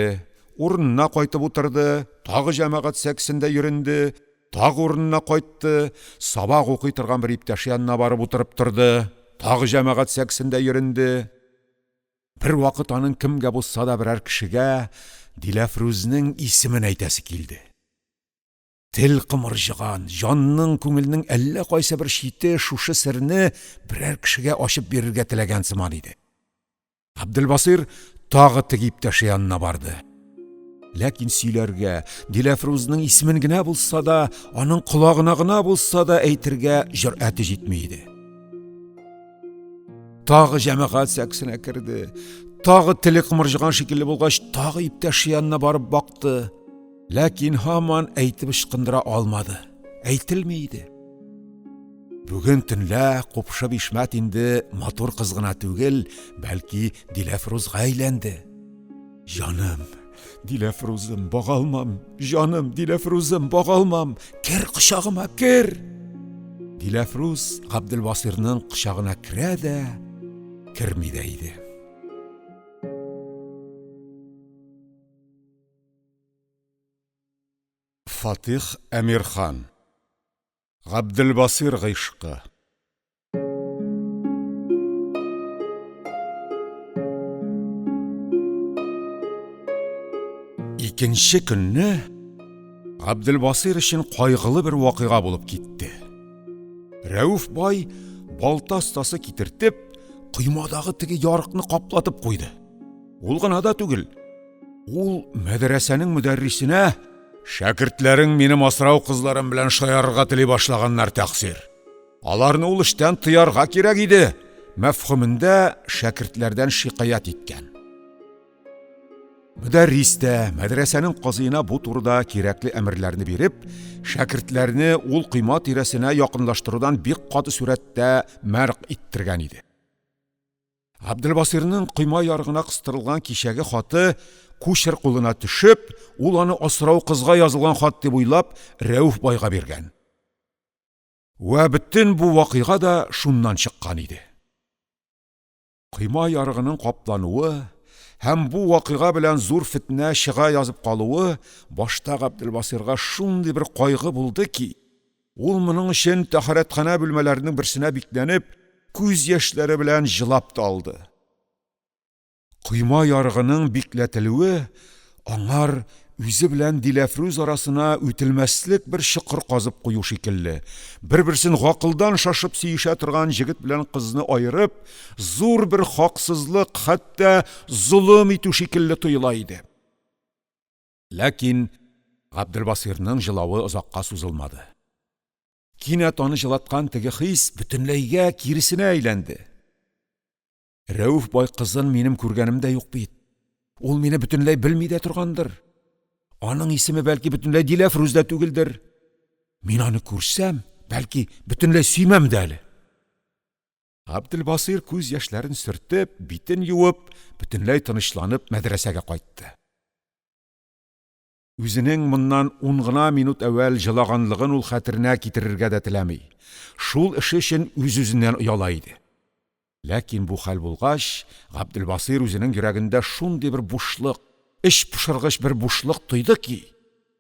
урынына кайтып утырды, тагы җәмәгать сәксендә йөренде, тагы урынына кайтты, сабак укый торган бер иптәш янына барып утырып торды, тагы җәмәгать сәксендә йөренде. Бер вакыт аның кемгә булса да берәр кешегә Диләфрүзнең исемен әйтәсе килде. Тел кымырҗыган, җанның, күңелнең әллә кайсы бер чите шушы серне берәр кешегә ачып бирергә теләгән сыман иде. Габделбасир тагы теге иптәш янына барды. Ләкин сөйләргә, Диләфрүзнең исемен генә булса да, аның колагына гына булса да әйтергә җөрьәте җитми иде. Тагы җәмәгать сәксенә керде. Тагы теле кымырҗыган шикелле булгач, тагы иптәш янына барып бакты. Ләкин һаман әйтеп ышкындыра алмады. Әйтелми иде. Бүген төнлә купшып Ишмәт инде матур кыз гына түгел, бәлки Диләфрүзгә әйләнде. Җаным, Диләфрүзем, багалмам, җаным, Диләфрүзем, багалмам, кер кочагыма, кер. Диләфрүз Габделбасирның кочагына керә дә, керми дә иде. Фатих Әмирхан. Габделбасир гыйшкы. Икенче көнне Габделбасир өчен кайгылы бер вакыйга булып китте. Рәүф бай балта остасы китертеп, коймадагы теге ярыкны каплатып куйды. Ул гына да түгел. Ул мәдрәсәнең мөдәррисенә: "Шәкертләрең минем асрау кызларым белән шаярга тели башлаганнар, тәкъсир. Аларны ул эштән тыярга кирәк иде" мәфһүмендә шәкертләрдән шикаят иткән. Мөдәррис тә мәдрәсәнең казыена бу турыда кирәкле әмерләрне биреп, шәкертләрне ул койма тирәсенә якынлаштырудан бик каты сүрәттә мәрк иттергән иде. Габделбасирның койма ярыгына кыстырылган кичәге хаты күчер кулына төшеп, ул аны асрау кызга язылган хат дип уйлап, Рәүф байга биргән. Вә бөтен бу вакыйга да шуннан чыккан иде. Койма ярыгының каплануы һәм бу вакыйга белән зур фитнә чыга язып калуы башта Габделбасирга шундый бер кайгы булды ки, ул моның өчен тәһарәтханә бүлмәләренең берсенә бикләнеп, күз яшьләре белән җылап та алды. Койма ярыгының бикләтелүе аңар үзе белән Диләфрүз арасына үтелмәслек бер чокыр казып кую шикелле, бер-берсен гакылдан шашып сөешә торган җегет белән кызны айырып, зур бер хаксызлык, хәтта зулым итү шикелле тоела иде. Ләкин Габделбасирның җылавы озакка сузылмады. Кинәт аны җылаткан теге хис бөтенләйгә киресенә әйләнде. Рәүф бай кызын минем күргәнемдә юк бит. Ул мине бөтенләй белми дә торгандыр. Аның исеме бәлки бөтенләй Диләфрүздә түгелдер. Мин аны күрсәм, бәлки бөтенләй сөймәм дә әле. Габделбасир күз яшьләрен сөртеп, битен юып, бөтенләй тынычланып мәдрәсәгә кайтты. Үзенең моннан 10 гына минут әввәл җылаганлыгын ул хәтеренә китерергә дә теләми. Шул эше өчен үз-үзеннән ояла иде. Ләкин бу хәл булгач, Габделбасир үзенең йөрәгендә шундый бер бушлык, эч пошыргыч бер бушлык тойды ки,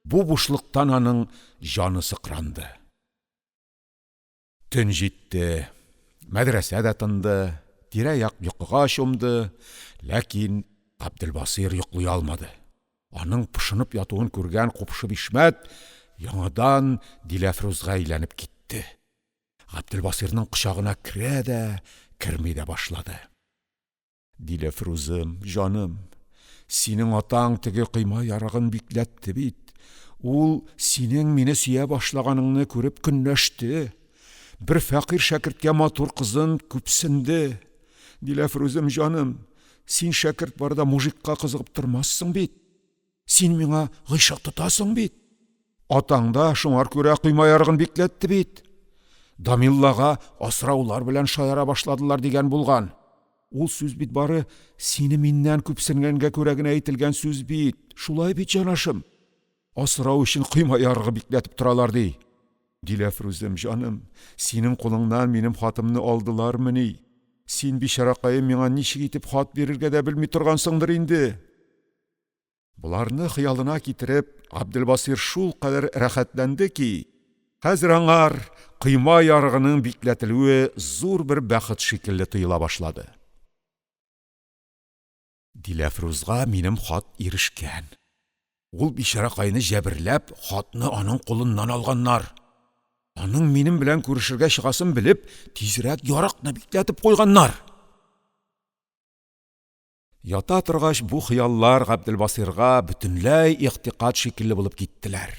бу бушлыктан аның җаны сыкранды. Төн җитте, мәдрәсә дә тынды, тирә-як йокыга чумды, ләкин Габделбасир йоклый алмады. Аның пышынып ятуын күргән купшы Ишмәт яңадан Диләфрүзгә әйләнеп китте. Габделбасирның кочагына керә дә, керми дә башлады. Диләфрүзем, җаным, синең атаң теге койма ярыгын бикләтте бит. Ул синең мине сөя башлаганыңны күреп көнләште. Бер фәкыйрь шәкерткә матур кызын күпсенде. Диләфрүзем, җаным, син шәкірт барда мужикка қызығып тұрмассың бит. Син миңа ғишық тұтасың бит. Атаңда шуңар күрә құйма ярығын бикләтті бит. Дамиллаға асыраулар белән шаяра башладылар дигән булган. Ул сүз бит бары сине миннән күпсенгәнгә күрә генә әйтелгән сүз бит. Шулай бит, җанашым. Асырау өчен құйма ярығы бикләтеп торалар ди. Диләфрүзем, җаным, синең кулыңнан минем хатымны алдылармыни? Син бичаракаем миңа ничек итеп хат бирергә дә белми торгансыңдыр инде. Буларны хыялына китереп, Абделбасир шул кадәр рәхәтләнде ки, хәзер аңар құйма ярығының бикләтелүе зур бер бәхет шикелле тоела башлады. Диләфрузга минем хат ирешкән. Ул бичаракайны җәберләп, хатны аның кулыннан алганнар. Аның минем белән күрешергә чыгасын белеп, тизрәк ярыкны бикләтеп куйганнар. Ята торгач, бу хыяллар Габделбасирга бөтенләй ихтикад шикелле булып киттеләр.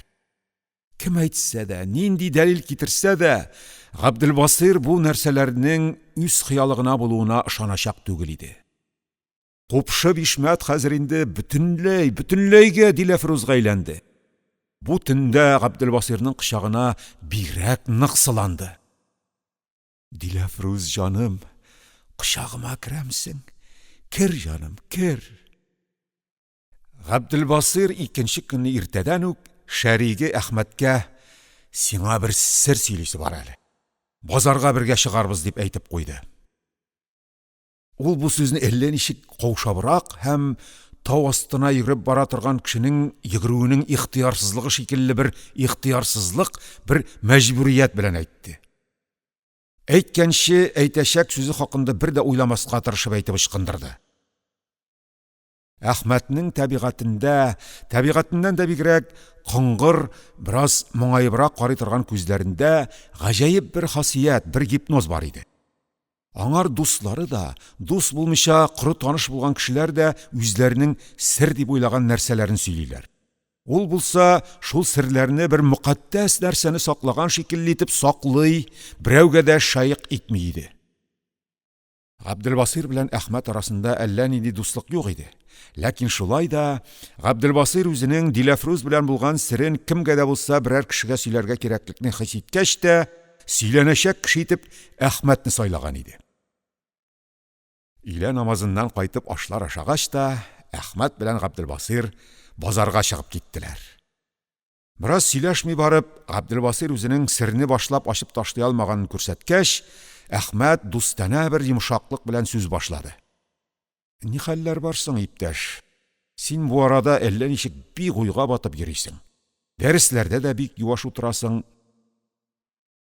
Кем әйтсә дә, нинди дәлил китерсә дә, Габделбасир бу нәрсәләрнең үз хыялыгына булуына ышаначак түгел иде. Купшы Бишмәт хәзер инде бөтенләйгә Диләфрузга әйләнде. Бу төндә Габделбасирның кочагына бигрәк нык сыланды. Диләфруз, җаным, кочагыма керәмсең? Кер, җаным, кер. Габделбасир икенче көнне иртәдән үк шәриге Әхмәткә сиңа бер сер сөйлисе бар әле. Базарга бергә чыгарбыз дип әйтеп куйды. Ул бу сүзне әллә ничек каушабрак һәм тау астына йөгереп бара торган кешенең йөгерүенең ихтыярсызлыгы шикелле бер ихтыярсызлык, бер мәҗбүрият белән әйтте. Әйткәнче әйтәчәк сүзе хакында бер дә уйламаска тырышып әйтеп ычкындырды. Әхмәтнең табигатеннән дә бигрәк кыңгыр, бераз моңаебрак карый торган күзләрендә гаҗәеп бер хасият, бер гипноз бар иде. Аңар дуслары да, дус булмыйча кыры таныш булган кешеләр дә үзләренең сер дип уйлаган нәрсәләрен сөйлиләр. Ул булса, шул серләрне бер мөкатдәс нәрсәне саклаган шикелле итеп саклый, берәүгә дә шайык итми иде. Габделбасир белән Әхмәт арасында әллә нинди дуслык юк иде. Ләкин шулай да Габделбасир үзенең Диләфруз белән булган серен кемгә дә булса берәр кешегә сөйләргә кирәклекне хис иткәч тә, сөйләнәчәк кеше итеп Әхмәтне сайлаган иде. Илә намазыннан кайтып ашлар ашагач та, Әхмәт белән Габделбасир базарга чыгып киттеләр. Бераз сөйләшми барып, Габделбасир үзенең серне башлап ачып ташлый алмаганын күрсәткәч, Әхмәт дустана бер йомшаклык белән сүз башлады. Ни хәлләр барсың, иптәш? Син бу арада әллә ничек бик уйга батып йөрисең. Дәресләрдә дә бик юаш утырасың.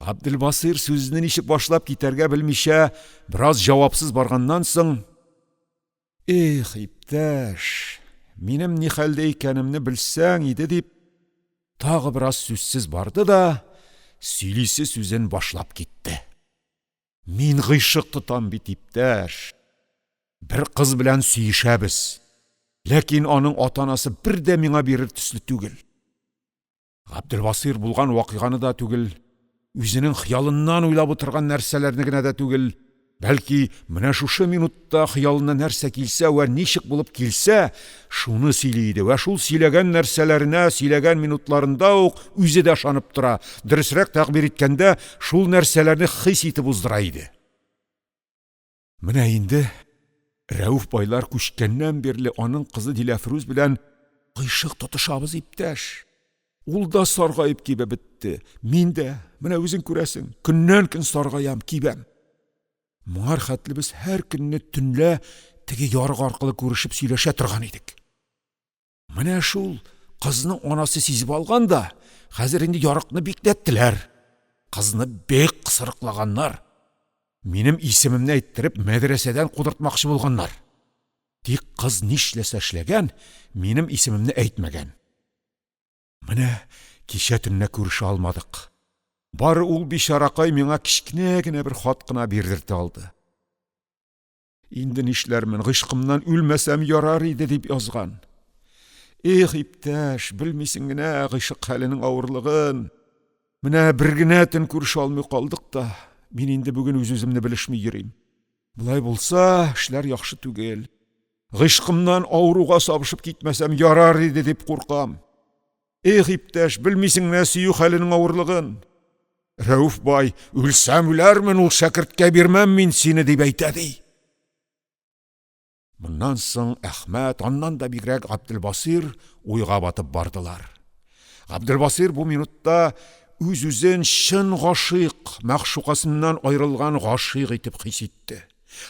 Габделбасир сүзне ничек башлап китәргә белмичә, бераз җавапсыз барганнан соң: "Эх, иптәш, минем ни хәлдә икәнемне белсәң иде" дип, тагы бераз сүзсез барды да, сөйлисе сүзен башлап китте. "Мин гыйшык тотам бит, иптәш. Бер кыз белән сөешәбез. Ләкин аның ата-анасы бер дә миңа бирер төсле түгел. Габделбасир булган вакыйганы да түгел, үзенең хыялыннан уйлап утырган нәрсәләрне генә дә түгел, бәлки менә шушы минутта хыялына нәрсә килсә вә ничек булып килсә, шуны сөйли иде вә шул сөйләгән нәрсәләренә сөйләгән минутларында ук үзе дә ышанып тора. Дөресрәк тәгъбир иткәндә, шул нәрсәләрне хис итеп уздыра иде. Менә инде Рәүф байлар күчкәннән бирле аның кызы Диләфруз белән гыйшык тотышабыз, иптәш. Ул да саргаеп кибә бетте. Мин дә, менә үзең күрәсең, көннән көн саргаям, кибәм. Моңар хәтле без һәр көнне төнлә теге ярык аркылы күрешеп сөйләшә торган идек. Менә шул кызның анасы сизеп алган да, хәзер инде ярыкны бикләттеләр. Кызны бик кысырыклаганнар. Минем исемемне әйттереп, мәдрәсәдән кудыртмакчы булганнар. Тик кыз нишләсә эшләгән, минем исемемне әйтмәгән. Менә кичә төнне күрешә алмадык. Бары ул бичаракай миңа кичкенә генә бер хат кына бирдерте алды. Инде нишләрмен, гыйшкымнан үлмәсәм ярар иде дип язган. Эх, иптәш, белмисең генә гыйшык хәленең авырлыгын. Менә бер генә төн күрешә алмый калдык та, мин инде бүген үз-үземне белешми йөрим. Булай булса, эшләр яхшы түгел. Гышкымнан ауруга сабышып китмәсәм ярар иде дип куркам. Эх, иптәш, белмисең нә сөю хәленең авырлыгын. Рәүф бай, үлсәм үләрмен, ул шәкерткә бирмәм мин сине дип әйтә ди. Моннан соң Әхмәт, аннан да бигрәк Габделбасир уйга батып бардылар. Габделбасир бу минутта үз-үзен чын гашыйк, мәгъшукасыннан айрылган гашыйк итеп хис итте.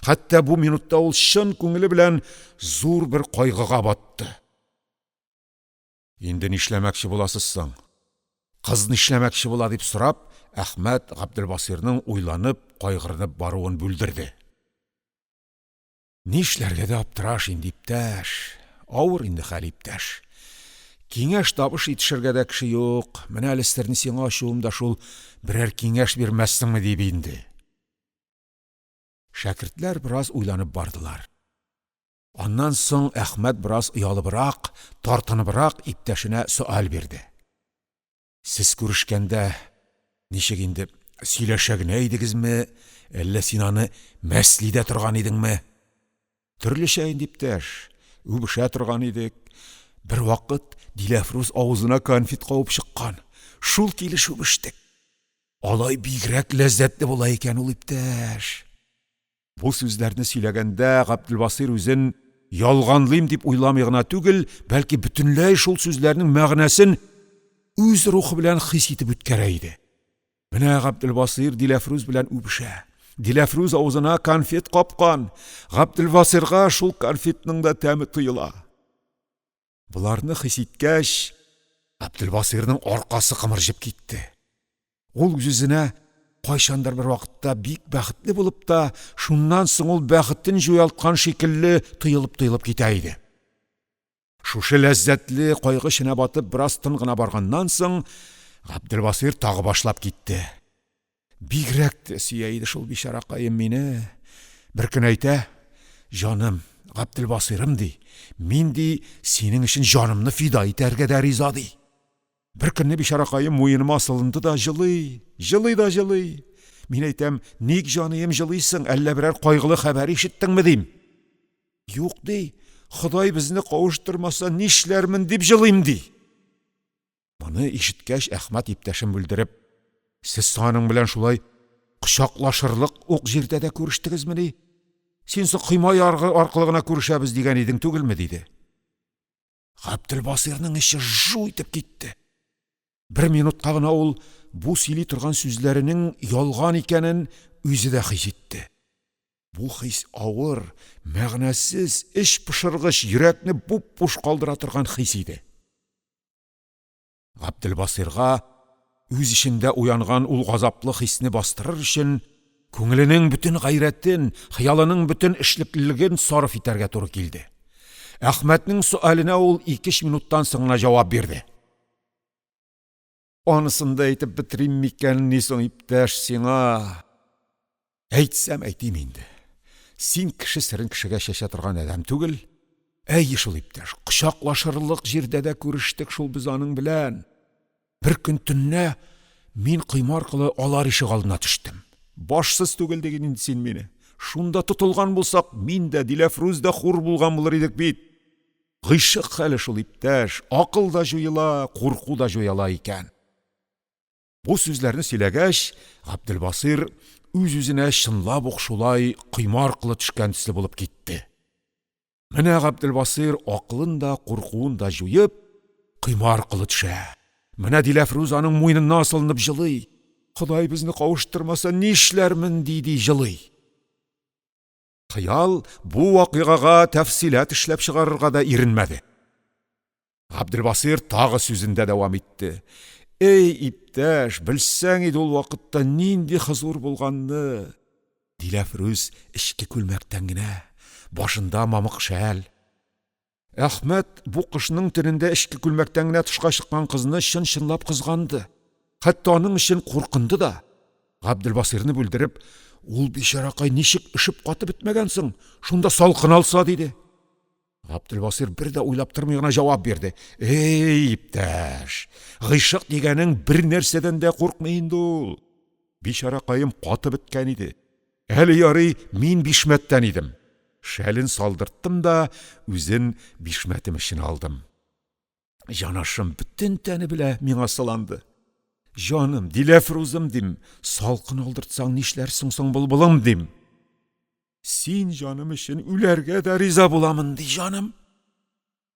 Хәтта бу минутта ул чын күңеле белән зур бер кайгыга батты. Инде нишләмәкче буласыз соң? Кыз нишләмәкче була дип сорап, Әхмәт Габделбасирның уйланып, кайгырынып баруын бүлдерде. Нишләргә дә аптыраш инде, иптәш. Авыр инде хәл, иптәш. Киңәш табыш итешергә дә кеше юк. Менә әле серне сиңа ачуым да шул, берәр киңәш бирмәссеңме дип инде. Шәкертләр бераз уйланып бардылар. Аннан соң Әхмәт бераз оялыбрак, тартыныбрак иптәшенә сөаль бирде. Сез күрешкәндә ничек инде, сөйләшә генә идегезме, әллә син аны мәслидә торган идеңме? Төрлечә инде, иптәш, үбешә торган идек. Бер вакыт Диләфрүз авызына конфет кабып чыккан. Шул килеш үбештек. Алай бигрәк ләззәтле була икән ул, иптәш. Бу сүзләрне сөйләгәндә Габделбасир үзен ялганлыйм дип уйламый гына түгел, бәлки бөтенләй шул сүзләрнең мәгънәсен үз рухы белән хис итеп үткәрә иде. Менә Габделбасир Диләфрүз белән үбешә. Диләфрүз авызына конфет капкан. Габделбасирга шул конфетның да тәме тоела. Буларны хис иткәч, Габделбасирның аркасы кымырҗып китте. Ул үзенә кайчандыр бер вакытта бик бәхетле булып та, шуннан соң ул бәхетен җуялткан шикелле тыелып китә иде. Шушы ләззәтле кайгы эченә батып бераз тын гына барганнан соң, Габделбасир тагы башлап китте. Бигрәк тә сөя иде шул бичаракаем мине. Бер көн әйтә, җаным, Габделбасирым ди, мин ди синең өчен җанымны фида итәргә дә риза ди. Бер көнне бичаракаем муеныма асылынды да җылый. Мин әйтәм, ник җаныем җылыйсың, әллә берәр кайгылы хәбәр ишеттеңме дим. Юк ди, Ходай безне кавыштырмаса нишләрмен дип җылыйм ди. Моны ишеткәч Әхмәт иптәшен бүлдереп, сез аның белән шулай кочаклашырлык ук җирдә дә күрештегезме ди? Син соң койма яргы аркылы гына күрешәбез дигән идең түгелме диде. Габделбасирның эче жу итеп китте. Бер минутка гына ул бу сөйли торган сүзләренең ялган икәнен үзе дә хис итте. Бу хис авыр, мәгънәсез, эч пошыргыч, йөрәкне буп-буш калдыра торган хис иде. Габделбасирга үз ичендә уянган ул газаплы хисне бастырыр өчен күңеленең бүтән гайрәтен, хыялының бүтән эшлеклелеген сарыф итәргә туры килде. Әхмәтнең сөаленә ул 2 минуттан соң гына җавап бирде. Анысын да әйтеп битерим микән ни соң, иптәш, сиңа? Әйтсәм әйтим инде. Син кеше серен кешегә чәчә торган адәм түгел. Әйе шул, иптәш, кочаклашырлык җирдә дә күрештек шул без аның белән. Бер көн төнне мин койма аркылы алар ишек алдына төштем. Башсыз түгел диген инде син мине. Шунда тотылган булсак, мин дә Диләфрүз дә хур булган булыр идек бит. Гыйшык хәле шул, иптәш, акыл да җуела, курку да җуела икән. Бу сүзләрне сөйләгәч, Габделбасир үз-үзенә чынлап ук шулай койма аркылы төшкән төсле булып китте. Менә Габделбасир акылын да, куркуын да җуеп, койма аркылы төшә. Менә Диләфрүз аның муенына асылынып җылый. Ходай безне кавыштырмаса нишләрмен диде җылый. Хыял бу вакыйгага тәфсилат эшләп чыгарырга да иренмәде. Габделбасир тагы сүзендә дәвам итте. Эй, иптәш, белсәң иде ул вакытта нинди хозур булганны. Диләфрүз эчке күлмәктән генә, башында мамык шәл. Әхмәт бу кышның төнендә эчке күлмәктән генә тышка чыккан кызны чын-чынлап кызганды. Хәтта аның өчен куркынды да. Габделбасирны бүлдереп, ул бичаракай ничек ишеп катып бетмәгән соң, шунда салкын алса диде. Габделбасир бер дә уйлап тормый гына җавап бирде. Эй, иптәш, гыйшык дигәнең бер нәрсәдән дә куркмый инде ул. Бичаракаем катып беткән иде. Әле ярый, мин бишмәттән идем. Шәлін салдырттым да, үзін бишмәтім ішін алдым. Жанашым бүтін тәні білә миңа сыланды. Жаным, Диләфрузым дим, салқын алдыртсаң нишләрсің соң бұлбылым дим. Син жаным үшін үләргә дә риза буламын ди жаным.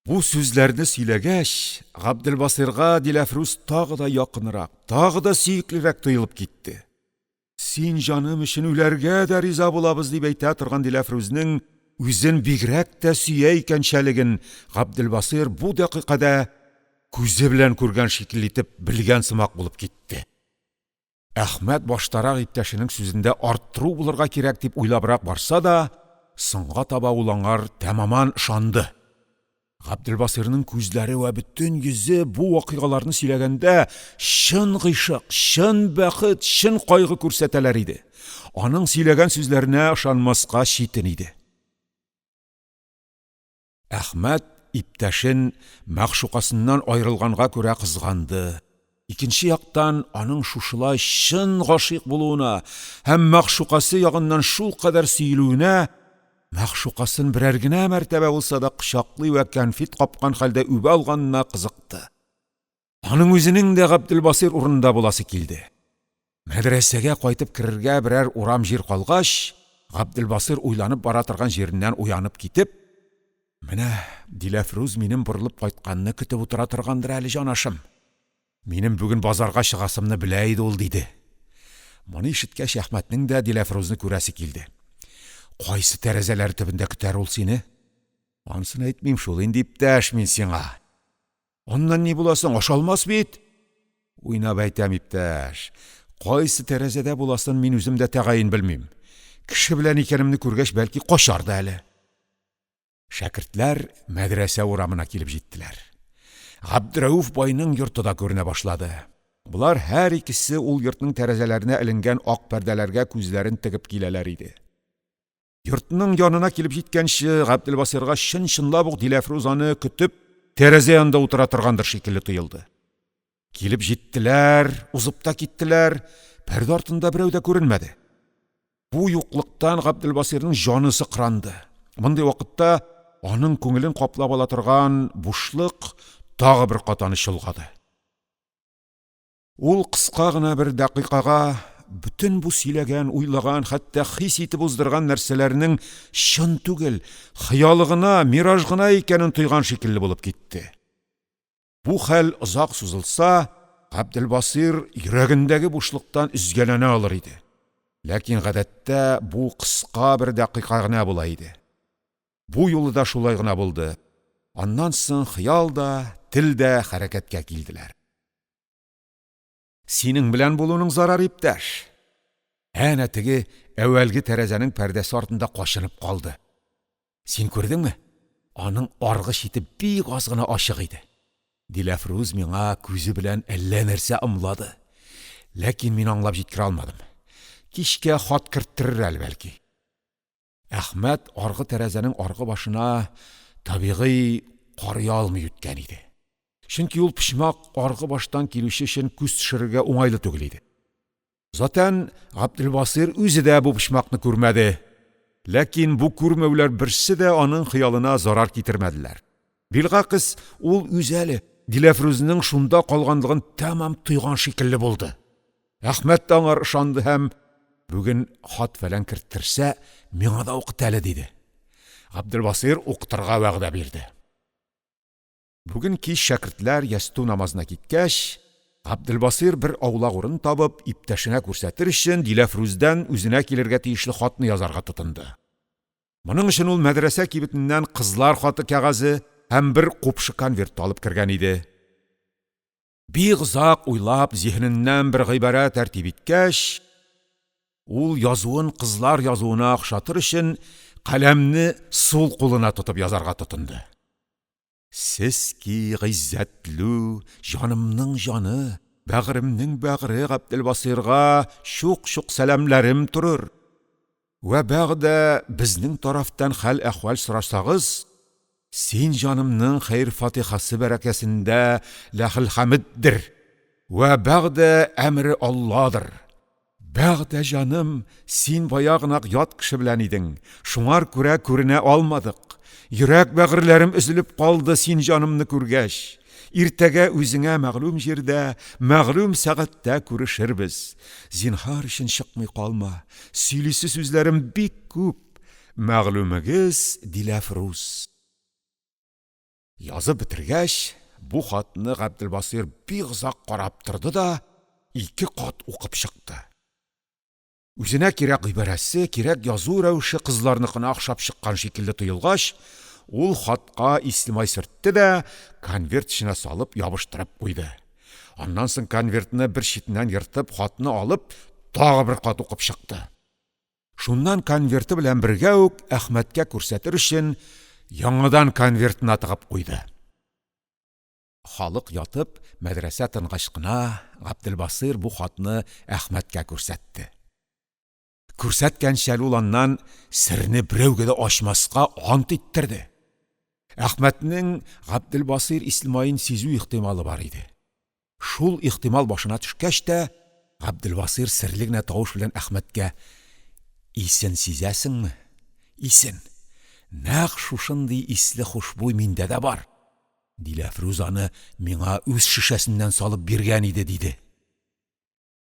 Бу сүзләрне сөйләгәч, Габделбасирга Диләфруз тагы да якынрак, тагы да сөеклерәк тоелып китте. Син жаным үшін үләргә дә риза булабыз дип әйтә торган Диләфрузнең үзен бигрәк тә сөя икәнчәлеген Габделбасир бу дакыйкада күзе белән күргән шикелле итеп белгән сымак булып китте. Әхмәт баштарак иптәшенең сүзендә арттыру булырга кирәк дип уйлабрак барса да, соңга таба ул аңар тәмаман ышанды. Габделбасирның күзләре вә бүтән йөзе бу вакыйгаларны сөйләгәндә чын гыйшык, чын бәхет, чын кайгы күрсәтәләр иде. Аның сөйләгән сүзләренә ышанмаска читен иде. Әхмәт иптәшен мәгъшукасыннан айрылганга күрә кызганды. Икенче яктан, аның шушылай чын гашыйк булуына һәм мәгъшукасы ягыннан шул кадәр сөйлүенә, мәгъшукасын берәр генә мәртәбә булса да кочаклый вә кәнфит капкан хәлдә үбә алганына кызыкты. Аның үзенең дә Габделбасир урынында буласы килде. Мәдрәсәгә кайтып керергә берәр урам җир калгач, Габделбасир уйланып бара торган җиреннән уянып китеп, «Менә Диләфруз минем борылып кайтканны көтеп утыра торгандыр әле жанашым. Минем бүген базарга чыгасымны белә иде ул» диде. Моны ишеткәч, Әхмәтнең дә Диләфрузны күрәсе килде. «Кайсы тәрәзәләр төбендә көтәр ул сине?» «Анысын әйтмим шул инде иптәш мин сиңа. Оннан ни буласың, ашалмас бит?» «Уйнап әйтәм иптәш. Кайсы тәрәзәдә буласын мин үзем дә тәгаен белмим. Кеше белән икәнемне күргәч, бәлки качар да әле». Шәкертләр мәдрәсә урамына килеп җиттеләр. Габдрәүф байның йорты да күренә башлады. Булар һәр икесе ул йортның тәрәзәләренә эленгән ак пәрдәләргә күзләрен тегеп киләләр иде. Йортның янына килеп җиткәнче, Габделбасирга чын-чынлап ук Диләфруз аны көтеп, тәрәзә янында утыра торгандыр шикелле тоелды. Килеп җиттеләр, узып та киттеләр, пәрдә артында берәү дә күренмәде. Бу юклыктан Габделбасирның җаны сыкранды. Мондый вакытта аның күңелен каплап ала торган бушлык тагы бер катаны чолгады. Ул кыска гына бер дакыйкага бүтән бу сөйләгән, уйлаган, хәтта хис итеп уздырган нәрсәләрнең чын түгел, хыялы гына, мираж гына икәнен тойган шикелле булып китте. Бу хәл озак сузылса, Габделбасир йөрәгендәге бушлыктан үзгәләнә алыр иде. Ләкин гадәттә бу кыска бер дакыйка гына була иде. Бу юлы да шулай гына булды. Аннан соң хыял да, тел дә хәрәкәткә килделәр. Синең белән булуның зарар иптәш. Әнә теге әүвәлге тәрәзәнең пәрдәсе артында кашынып калды. Син күрдеңме? Аның аргы чите бик аз гына ачык иде. Диләфруз миңа күзе белән әллә нәрсә ымлады. Ләкин мин аңлап җиткерә алмадым. Кичкә хат керттерер әле бәлки. Әхмәт аргы тәрәзәнең аргы башына табигый карый алмый үткән иде. Чөнки ул пычмак аргы баштан килүче өчен күз төшерергә уңайлы түгел иде. Затан Габделбасир үзе дә бу пычмакны күрмәде. Ләкин бу күрмәүләр берсе дә аның хыялына зарар китермәделәр. Билгакыс, ул үзе Диләфрузнең шунда калганлыгын тәмам тойган шикелле булды. Әхмәт аңар ышанды һәм бүген хат фәлән керттерсә, миңа да укыт әле диде. Габделбасир укытырга вәгъдә бирде. Бүген кич шәкертләр ясту намазына киткәч, Габделбасир бер аулак урын табып, иптәшенә күрсәтер өчен Диләфруздән үзенә килергә тиешле хатны язарга тотынды. Моның өчен ул мәдрәсә кибетеннән кызлар хаты кәгазе һәм бер купшы конверт алып кергән иде. Бик озак уйлап, зиһененнән бер гыйбарә тәртип иткәч, ул язуын кызлар язуына охшатыр өчен каләмне сул кулына тотып язарга тотынды. Сез ки гыйззәтлү, җанымның җаны, бәгыремнең бәгыре Габделбасирга шук-шук сәламләрем турыр. Вә бәгъдә безнең тарафтан хәл әхвал сорасагыз, син җанымның хәйр фатихасы бәрәкәсендә ләхил хәмиддер. Вә бәгъдә әмре Алладыр. Бәғдә жаным, син баяғынақ ят кіші білән едің. Шуңар күрә күренә алмадық. Йөрәк бәғірләрім үзіліп қалды син жанымны күргәш. Иртәгә үзіңә мәғлум жердә, мәғлум сәғаттә күрешербіз. Зинһар өчен шықмый қалма. Сөйлесе сүзләрем бик күп. Мәғлумыгыз Диләфрүз. Язып бітіргәш, бу хатны Ғабделбасир бик озак қарап тұрды да, 2 қат оқып шықты. Үзенә кирәк гыйбарәсе, кирәк язу рәвеше кызларныкына охшап чыккан шикелле тоелгач, ул хатка исемай сөртте дә, конверт эченә салып ябыштырып куйды. Аннан соң конвертны бер читеннән йыртып, хатны алып, тагы бер кат укып чыкты. Шуннан конверты белән бергә үк Әхмәткә күрсәтер өчен яңадан конвертны тыгып куйды. Халык ятып, мәдрәсә тынгач кына Ғабделбасир бу хатны Әхмәткә күрсәтте. Күрсәткәнчә ул аннан серне берәүгә дә ачмаска ант иттерде. Әхмәтнең Ғабделбасир исемаен сизү ихтималы бар иде. Шул ихтимал башына төшкәч тә, Ғабделбасир серле генә тавыш белән Әхмәткә: "Исен сизәсеңме? Исен. Нәкъ шушындый исле хушбуй миндә дә бар. Диләфрүз аны миңа үз шишәсеннән салып биргән иде", диде.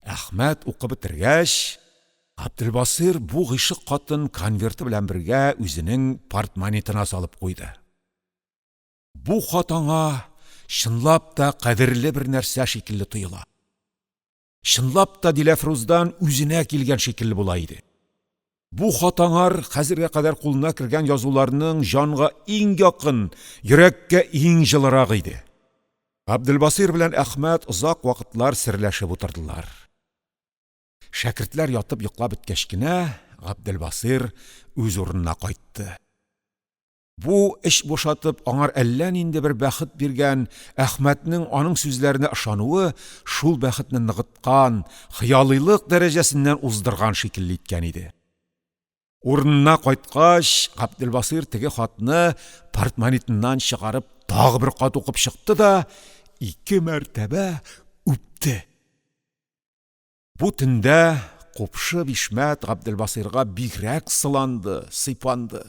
Әхмәт укып бетергәч, Ғабделбасир бу гыйшык катын конверты белән бергә үзенең портмонетына салып куйды. Бу хат аңа чынлап та кадерле бер нәрсә шикелле тоела. Чынлап та Диләфрүздән үзенә килгән шикелле була иде. Бу хат аңар хәзергә кадәр кулына кергән язуларның жанга иң якын, йөрәккә иң җылырак иде. Ғабделбасир белән Әхмәт озак вакытлар серләшеп утырдылар. Шәкертләр ятып йоклап беткәч кенә, Ғабделбасир үз урынына кайтты. Бу эш бушатып аңар әллә нинди бер бәхет биргән Әхмәтнең аның сүзләренә ышануы шул бәхетне ныгыткан, хыялыйлык дәрәҗәсеннән уздырган шикелле иткән иде. Урынына кайткач, Ғабделбасир теге хатны портмонетыннан чыгарып тагы бер кат укып чыкты да 2 мәртәбә үпте. Бу төндә купшы Бишмәт Ғабделбасирга бигрәк сыланды, сыйпанды.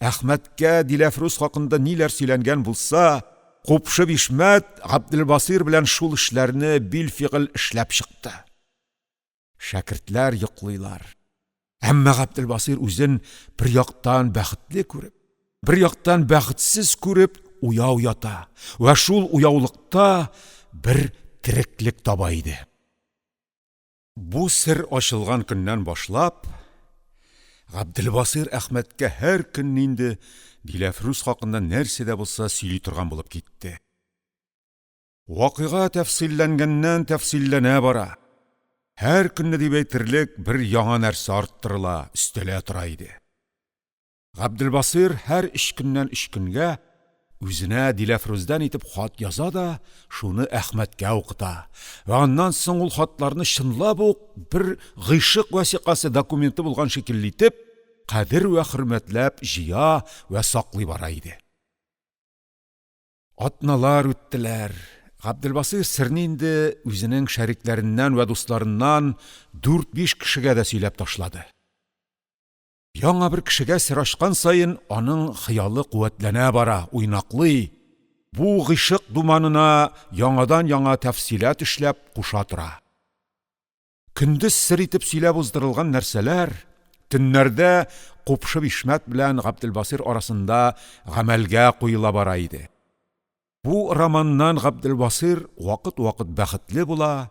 Әхмәткә Диләфрүз хакында ниләр сөйләнгән булса, купшы Бишмәт Ғабделбасир белән шул эшләрне билфигыл эшләп чыкты. Шәкертләр йоклыйлар. Әмма Ғабделбасир үзен бер яктан бәхетле күреп, бер яктан бәхетсез күреп уяу ята. Ва шул уяулыкта бер тереклек таба иде. Бу сер ачылган көннән башлап, Ғабделбасир Әхмәткә һәр көн инде Диләфрүз хакында нәрсә дә булса сөйли торган булып китте. Вакыйга тәфсилләнгәннән тәфсилләнә бара. Һәр көнне дип әйтерлек бер яңа нәрсә арттырыла, өстәлә тора иде. Ғабделбасир һәр 3 көннән 3 көнгә үзенә Диләфрүздән итеп хат яза да, шуны Әхмәткә укыта. Ва аннан соң ул хатларны чынлап ук бер гыйшык васикасы документы булган шикелле итеп, кадер вә хөрмәтләп җыя вә саклый бара иде. Атналар үттеләр. Ғабделбасир серне инде үзенең шәрикләреннән вә дусларыннан 4-5 кешегә дә сөйләп ташлады. Яңа бер кешегә сер ачкан сайын аның хыялы куәтләнә бара, уйнаклый. Бу гыйшык думанына яңадан яңа тәфсилат эшләп куша тора. Көндез сер итеп сөйләп уздырылган нәрсәләр төннәрдә купшы Бишмәт белән Ғабделбасир арасында гамәлгә куела бара иде. Бу романнан Ғабделбасир вакыт-вакыт бәхетле була,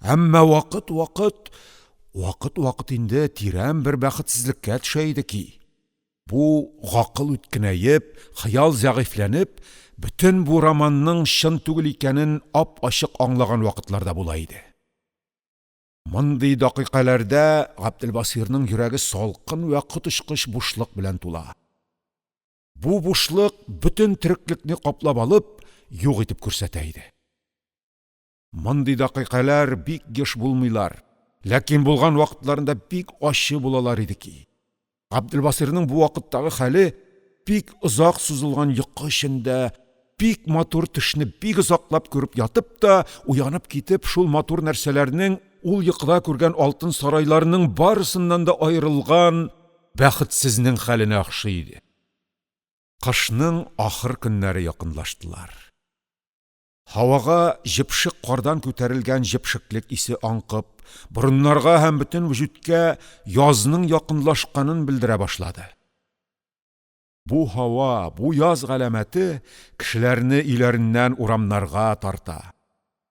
әмма вакыт-вакыт инде тирән бер бәхетсезлеккә төшә иде ки. Бу гакыл үткенәеп, хыял зәгыйфләнеп, бөтен бу романның чын түгел икәнен ап-ачык аңлаган вакытларда була иде. Мондый дакыйкаларда Ғабделбасирның йөрәге салкын вә кытышкыч бушлык белән тула. Бу бушлык бөтен тереклекне каплап алып, юк итеп күрсәтә иде. Мондый дакыйкалар бик еш булмыйлар, ләкин булган вакытларында бик ачы булалар иде ки. Ғабделбасирның бу вакыттагы хәле бик озак сузылган йокы эчендә, бик матур төшне бик озаклап күреп ятып та, уянып китеп, шул матур нәрсәләрнең ул йокыда күргән алтын сарайларының барысыннан да аерылган бәхетсезнең хәленә охшый иде. Кышның ахыр көннәре якынлаштылар. Һавага җепшек кардан күтәрелгән җепшеклек исе аңкып, борыннарга һәм бөтен вөҗүткә язның якынлашканын белдерә башлады. Бу һава, бу яз галәмәте кешеләрне иләреннән урамнарга тарта.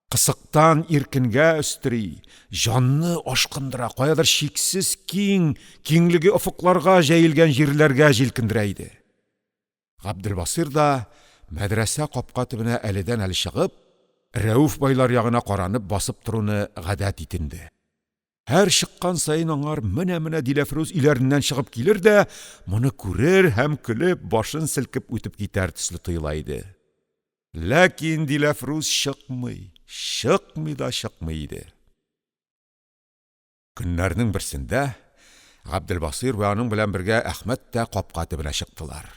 Кысыктан иркенгә өстери, җанны ашкындыра, каядыр чиксез киңлеге офыкларга җәелгән җирләргә җилкендерә иде. Габделбасир да мәдрәсә капка төбенә әледән-әле чыгып, Рәүф байлар ягына каранып басып торуны гадәт итенде. Һәр чыккан сайын аңар менә Диләфрүз иләреннән чыгып килер дә, моны күрер һәм көлеп, башын селкеп үтеп китәр төсле тоела иде. Ләкин Диләфрүз чыкмый иде. Көннәрнең берсендә Габделбасир ва аның белән бергә Әхмәт тә капка төбенә чыктылар.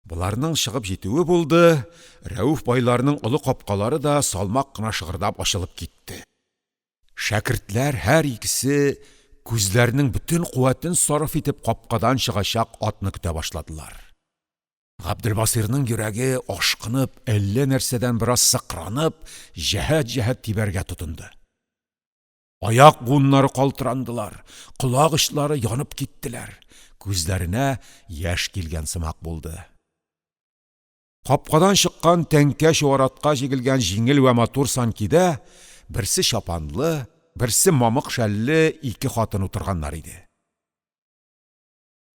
Буларның чыгып җитүе булды, Рәүф байларның олы капкалары да салмак кына шыгырдап ачылып китте. Шәкертләр һәр икесе күзләренең бөтен куәтен сарыф итеп капкадан чыгачак атны көтә башладылар. Габделбасирның йөрәге ашкынып, әллә нәрсәдән бераз сыкранып, җәһәт тибәргә тотынды. Аяк буыннары калтырандылар, колак очлары янып киттеләр, күзләренә яшь килгән сымак булды. Капкадан чыккан тәңкә чуаратка җигелгән җиңел ва матур санкидә берсе чапанлы, берсе мамык шәлле ике хатын утырганнар иде.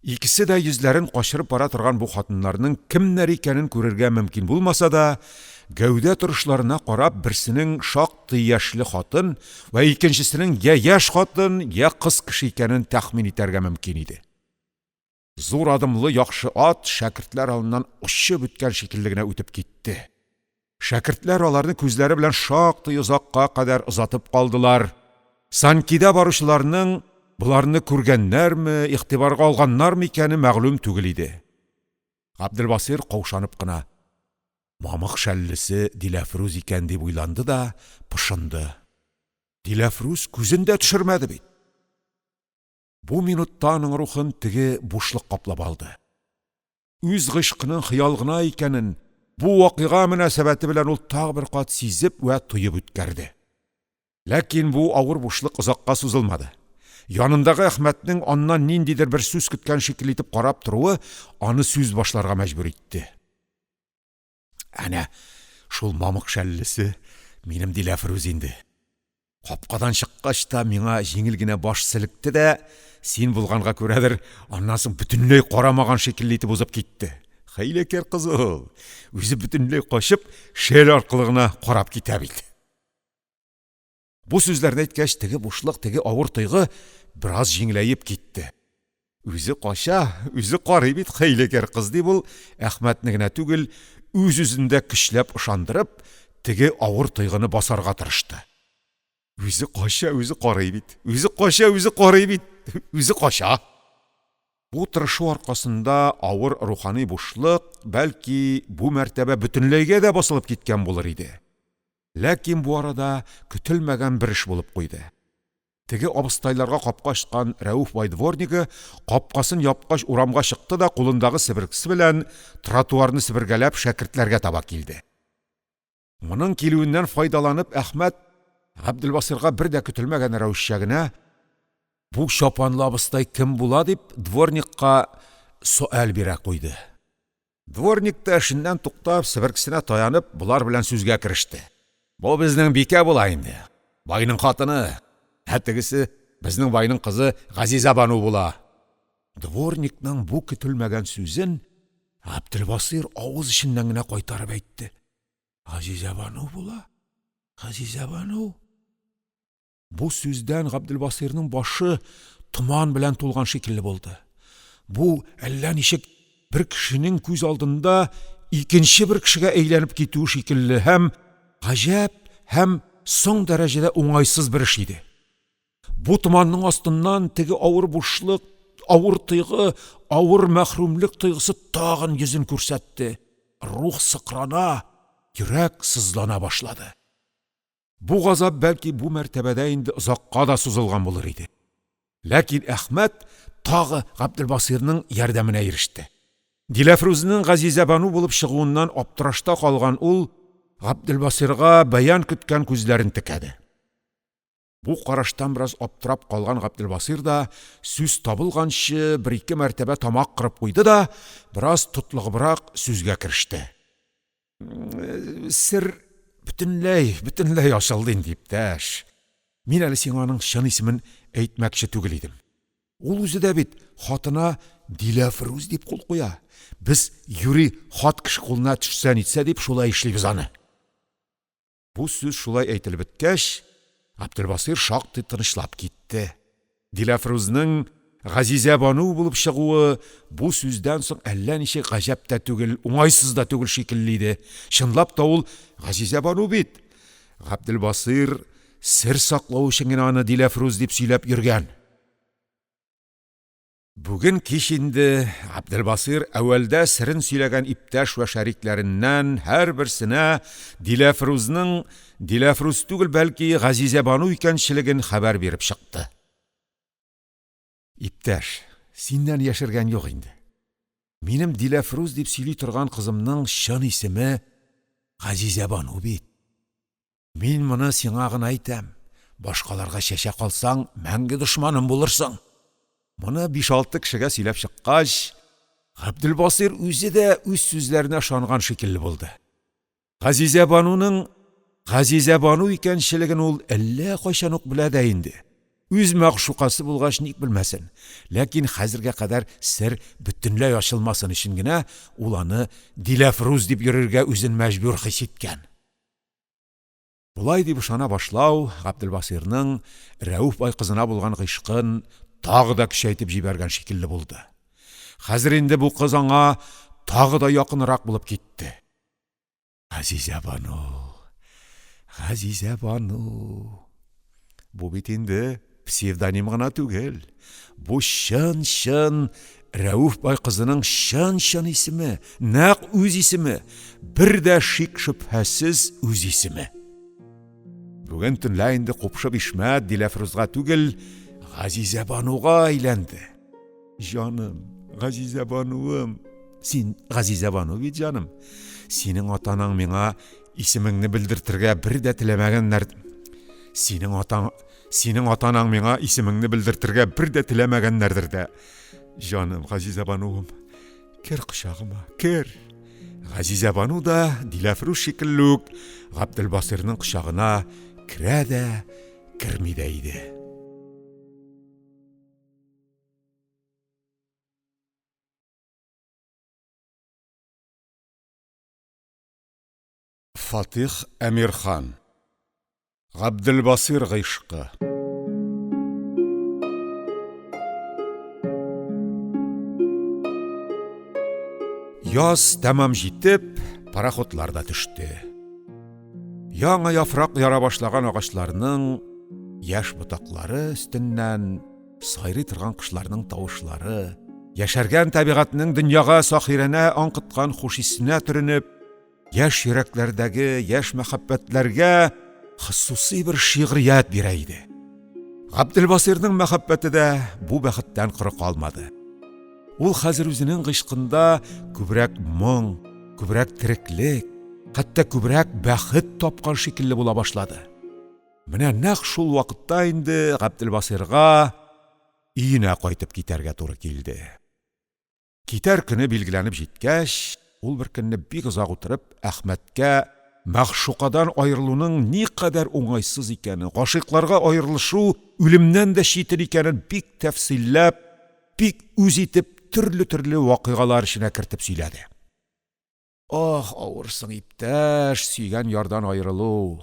Икесе дә йөзләрен качырып бара торган бу хатыннарның кемнәр икәнен күрергә мөмкин булмаса да, гәүдә турышларына карап берсенең шактый яшьле хатын ва икенчесенең я яшь хатын, я кыз кеше икәнен тәхмин итәргә мөмкин иде. Зур адымлы яхшы ат шәкертләр алыннан очып үткән шикелле генә үтеп китте. Шәкертләр аларны күзләре белән шактый озакка кадәр озатып калдылар. Санкидә баручыларның буларны күргәннәрме, игътибарга алганнармы икәне мәгълүм түгел иде. Габделбасир каушанып кына мамык шәллесе Диләфрүз икән дип уйланды да пошынды. Диләфрүз күзен дә төшермәде бит. Бу минутта аның рухын теге бушлык каплап алды. Үз гышкының хыял гына икәнен бу вакыйга мөнәсәбәте белән ул тагы бер кат сизеп ва тоеп үткәрде. Ләкин бу авыр бушлык озакка сузылмады. Янындагы Әхмәтнең аннан ниндидер бер сүз көткән шикелле итеп карап торуы аны сүз башларга мәҗбүр итте. Әнә шул мамык шәллесе минем Диләфрүз инде. Капкадан чыккач та миңа җиңел генә баш селекте дә, син булганга күрәдер, аннан соң бөтенләй карамаган шикелле итеп узып китте. Хәйләкәр кызыл, үзе бөтенләй качып, шәл аркылы гына карап китә бит. Бу сүзләрне әйткәч, теге бушлык, теге авыр тойгы бераз җиңеләеп китте. Үзе кача, үзе карый бит, хәйләкәр кыз дип ул Әхмәтне генә түгел, үз-үзендә көчләп ышандырып, теге авыр тойгыны басарга тырышты. Үзе кача, үзе карый бит. Үзе кача, үзе карый бит. Үзе кача. Бу тырышу аркасында авыр рухани бушлык, бәлки, бу мәртәбә бөтенләйгә дә басылып киткән булыр иде. Ләкин бу арада көтелмәгән бер эш булып куйды. Теге абыстайларга капка ачкан Рәүф бай дворнигы капкасын япкач урамга чыкты да кулындагы себеркесе белән тротуарны себергәләп шәкертләргә таба килде. Моның килүеннән файдаланып Әхмәт Габделбасирга бер дә көтелмәгән рәвешчә генә бу чапанлы абыстай кем була дип дворникка сөаль бирә куйды. Дворник та эшеннән туктап, себеркесенә таянып, булар белән сүзгә кереште. Бу безнең бикә була инде. Байның хатыны. Тегесе безнең байның кызы Газиза бану була. Дворникның бу көтелмәгән сүзен Габделбасир авыз эченнән генә кайтарып әйтте. Газиза бану була? Газиза бану? Бу сүздән Габделбасирның башы томан белән тулган шикелле булды. Бу әллә ничек бер кешенең күз алдында икенче бер кешегә әйләнеп китү шикелле һәм гаҗәп һәм соң дәрәҗәдә уңайсыз бер эш иде. Бу томанның астыннан теге авыр бушлык, авыр тойгы, авыр мәхрүмлек тойгысы тагын йөзен күрсәтте. Рух сыкрана, йөрәк сызлана башлады. Бу газап бәлки бу мәртәбәдә инде озакка да сузылган булыр иде. Ләкин Әхмәт тагы Габделбасирның ярдәменә иреште. Диләфрүзнең Газизәбану булып чыгуыннан аптырашта калган ул Габделбасирга баян көткән күзләрен текәде. Бу караштан бераз аптырап калган Габделбасир да сүз табылганчы бер-ике мәртәбә тамак кырып куйды да, бераз тотлыгыбрак сүзгә кереште. Сер бөтенләй ачылды инде, иптәш. Мин әле сиңа аның чын исемен әйтмәкче түгел идем. Ул үзе дә бит хатына Диләфрүз дип кул куя. Без юри хат кеше кулына төшсә нитсә дип шулай эшлибез аны. Бу сүз шулай әйтелеп беткәч, Габделбасир шактый тынычлап китте. Диләфрүзнең Газизәбану булып чыгуы бу сүздән соң әллә ничек гаҗәп тә түгел, уңайсыз да түгел шикелле иде. Чынлап та ул Газизәбану бит. Габделбасир сер саклау өчен генә аны Диләфрүз дип сөйләп йөргән. Бүген кич инде Габделбасир әүвәлдә серен сөйләгән иптәш вә шәрикләреннән һәрберсенә Диләфрүз түгел, бәлки Газизәбану икәнчелеген хәбәр биреп чыкты. Иптәш, синнән яшергән юк инде. Минем Диләфрүз дип сөйли торган кызымның чын исеме Газизәбану бит. Мин моны сиңа гына әйтәм. Башкаларга чәчә калсаң, мәңге дошманым булырсың. Моны 5-6 кешегә сөйләп чыккач, Габделбасир үзе дә үз сүзләренә ышанган шикелле булды. Газизәбануның Газизәбану икәнчелеген ул әллә кайчан ук белә дә инде. Үз мәгъшукасы булгач ник белмәсен. Ләкин хәзергә кадәр сер бөтенләй ачылмасын өчен генә ул аны Диләфрүз дип йөрергә үзен мәҗбүр хис иткән. Булай дип ышана башлау Габделбасирның Рәүф бай кызына булган гыйшкын тагы да көчәйтеп җибәргән шикелле булды. Хәзер инде бу кыз аңа тагы да якынрак булып китте. Газизәбану. Бу бит инде псевдоним гына түгел. Бу чын Рәүф бай кызының чын исеме, нәкъ үз исеме, бер дә шик шөбһәсез үз исеме. Бүген төнлә инде купшып Ишмәт Диләфрүзгә түгел, Газизәбануга әйләнде. Җаным, Газизәбануым. Син Газизәбану бит, җаным. Синең атаң миңа исемеңне белдертергә бер дә теләмәгәннәр. Синең атаң миңа исемеңне белдертергә бер дә теләмәгәннәрдер дә. Җаным, Газизәбануым. Кер кочагыма, кер. Газизәбану да Диләфрүз шикелле үк Габделбасирның кочагына керә дә, керми дә иде. Фатих Әмирхан. Габделбасир гыйшкы. Яз тәмам җитеп, пароходлар да төште. Яңа яфрак яра башлаган агачларның яшь ботаклары өстеннән сайрый торган кошларның тавышлары, яшәргән табигатьнең дөньяга сахирәнә аңкыткан хуш исенә төренеп, яшь йөрәкләрдәге яшь мәхәббәтләргә хосусый бер шигърият бирә иде. Габделбасирның мәхәббәте дә бу бәхеттән коры калмады. Ул хәзер үзенең гыйшкында күбрәк моң, күбрәк тереклек, хәтта күбрәк бәхет тапкан шикелле була башлады. Менә нәкъ шул вакытта инде Габделбасирга өенә кайтып китәргә туры килде. Китәр көне билгеләнеп җиткәч, ул бер көнне бик озак утырып Әхмәткә мәгъшукадан аерылуның никадәр уңайсыз икәнен, гашыйкларга аерылышу үлемнән дә читен икәнен бик тәфсилләп, бик үз итеп төрле вакыйгалар эченә кертеп сөйләде. Ох, авырсың, иптәш, сөйгән ярдан аерылу.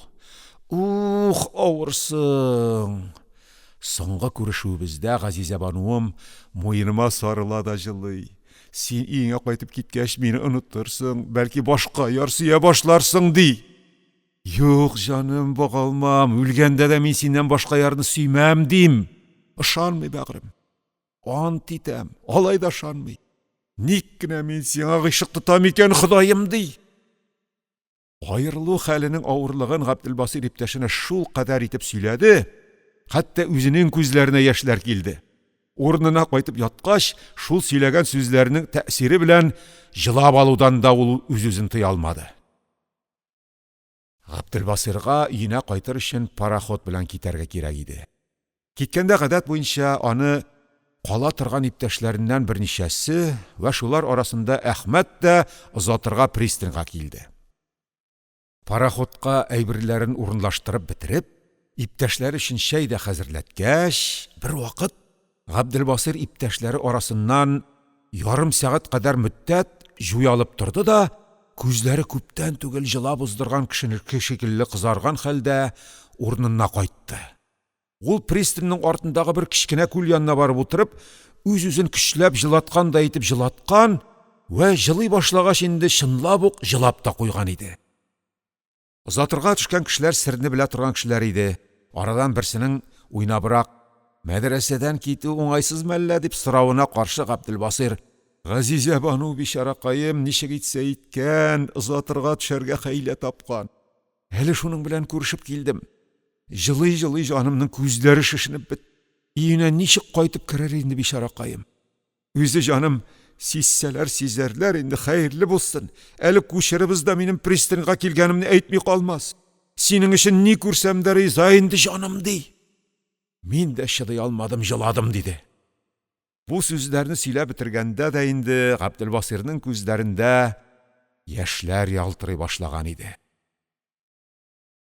Ух, авырсың. Соңгы күрешүебездә Газизәбануым муеныма сарыла да җылый. Син өеңә кайтып киткәч мине онытырсың, бәлки башка яр сөя башларсың ди. Юк, җаным, богалмам, үлгәндә дә мин синнән башка ярны сөймәм дим. Ышанмый, бәгърем. Ант итәм, алай да ышанмый. Ник кенә мин сиңа гыйшык тотам икән, Ходаем ди. Айырылу хәленең авырлыгын Габделбасир иптәшенә шул кадәр итеп сөйләде, хәтта үзенең күзләренә яшьләр килде. Урынына кайтып яткач, шул сөйләгән сүзләренең тәэсире белән җылап алудан да ул үз-үзен тыя алмады. Габделбасирга өенә кайтыр өчен пароход белән китәргә кирәк иде. Киткәндә гадәт буенча аны кала торган иптәшләреннән берничәсе ва шулар арасында Әхмәт тә озатырга пристаньга килде. Пароходка әйберләрен урынлаштырып бетереп, иптәшләр өчен чәй дә хәзерләткәч, бер вакыт Габделбасир иптәшләре арасыннан ярым сәгать кадәр мөддәт җуялып торды да, күзләре күптән түгел җылап уздырган кешенеке шикелле кызарган хәлдә урынына кайтты. Ул пристаньның артындагы бер кичкенә күл янына барып утырып, үз-үзен көчләп җылаткандай итеп җылаткан ва җылый башлагач инде чынлап ук җылап та куйган иде. Озатырга төшкән кешеләр серне белә торган кешеләр иде. Арадан берсенең уйнабрак мәдрәсәдән китү уңайсызмы әллә дип соравына каршы Габделбасир: "Газизә бану бичаракаем ничек итсә иткән, озатырга төшәргә хәйлә тапкан. Әле шуның белән күрешеп килдем. Җылый-җылый җанымның күзләре шешенеп бит. Өенә ничек кайтып керер инде бичаракаем? Үзе җаным, сизсәләр сизәрләр инде, хәерле булсын. Әле күчеребез дә минем пристаньга килгәнемне әйтми калмас. Синең өчен ни күрсәм дә риза инде җаным" ди. Мин дә чыдый алмадым, җыладым диде. Бу сүзләрне сөйләп бетергәндә дә инде Габделбасирның күзләрендә яшьләр ялтырый башлаган иде.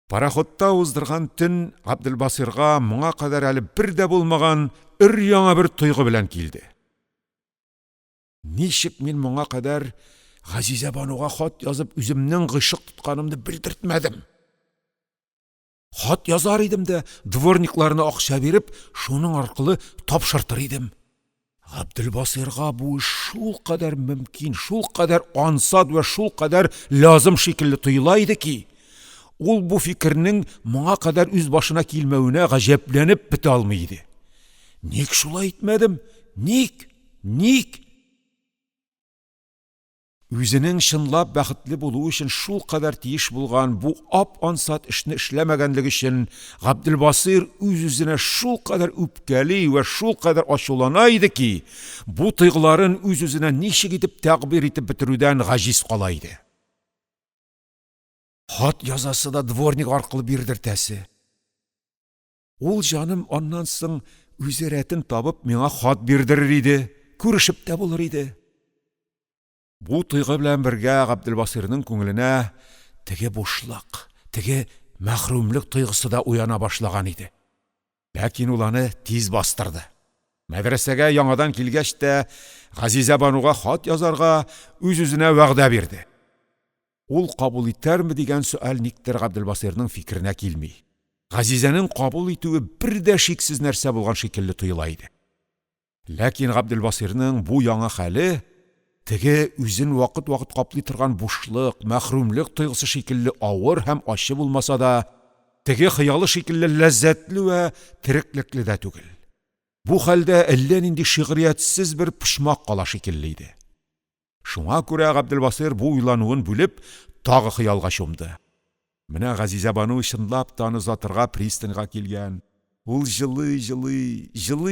Пароходта уздырган төн Габделбасирга моңа кадәр әле бер дә булмаган өр-яңа бер тойгы белән килде. Ничек мин моңа кадәр Газизә бануга хат язып үземнең гыйшык тотканымны белдертмәдем? Хат язар идем дә, дворникларына акча биреп, шуның аркылы тапшыртыр идем. Габделбасирга бу шул кадәр мөмкин, шул кадәр ансат ва шул кадәр лазым шикелле тоела иде ки, ул бу фикернең моңа кадәр үз башына килмәвенә гаҗәпләнеп бетә алмый иде. Ник шулай итмәдем? Ник? Үзенең чынлап бәхетле булуы өчен шул кадәр тиеш булган бу ап-ансат эшне эшләмәгәнлеге өчен Габделбасир үз-үзенә шул кадәр үпкәли ва шул кадәр ачулана иде ки, бу тойгыларын үз-үзенә ничек итеп тәгъбир итеп бетерүдән гаҗиз кала иде. Хат язасы да дворник аркылы бирдертәсе. Ул җаным аннан соң үзе рәтен табып миңа хат бирдерер иде, күрешеп тә булыр иде. Бу тойгы белән бергә Габделбасирның күңеленә теге бушлык, теге мәхрүмлек тойгысы да уяна башлаган иде. Ләкин ул аны тиз бастырды. Мәдрәсәгә яңадан килгәч тә Газизә бануга хат язарга үз-үзенә вәгъдә бирде. Ул кабул итәрме дигән сөаль никтер Габделбасирның фикеренә килми. Газизәнең кабул итүе бер дә шиксез нәрсә булган шикелле тоела иде. Ләкин Габделбасирның бу яңа хәле теге үзен вакыт-вакыт каплый торган бушлык, мәхрүмлек тойгысы шикелле авыр һәм ачы булмаса да, теге хыялы шикелле ләззәтле ва тереклекле дә түгел. Бу хәлдә әллә нинди шигъриятсез бер пошмак кала шикелле иде. Шуңа күрә Габделбасир бу уйлануын бүлеп, тагы хыялга чумды. Менә Газизә бану чынлап та аны озатырга пристаньга килгән. Ул җылый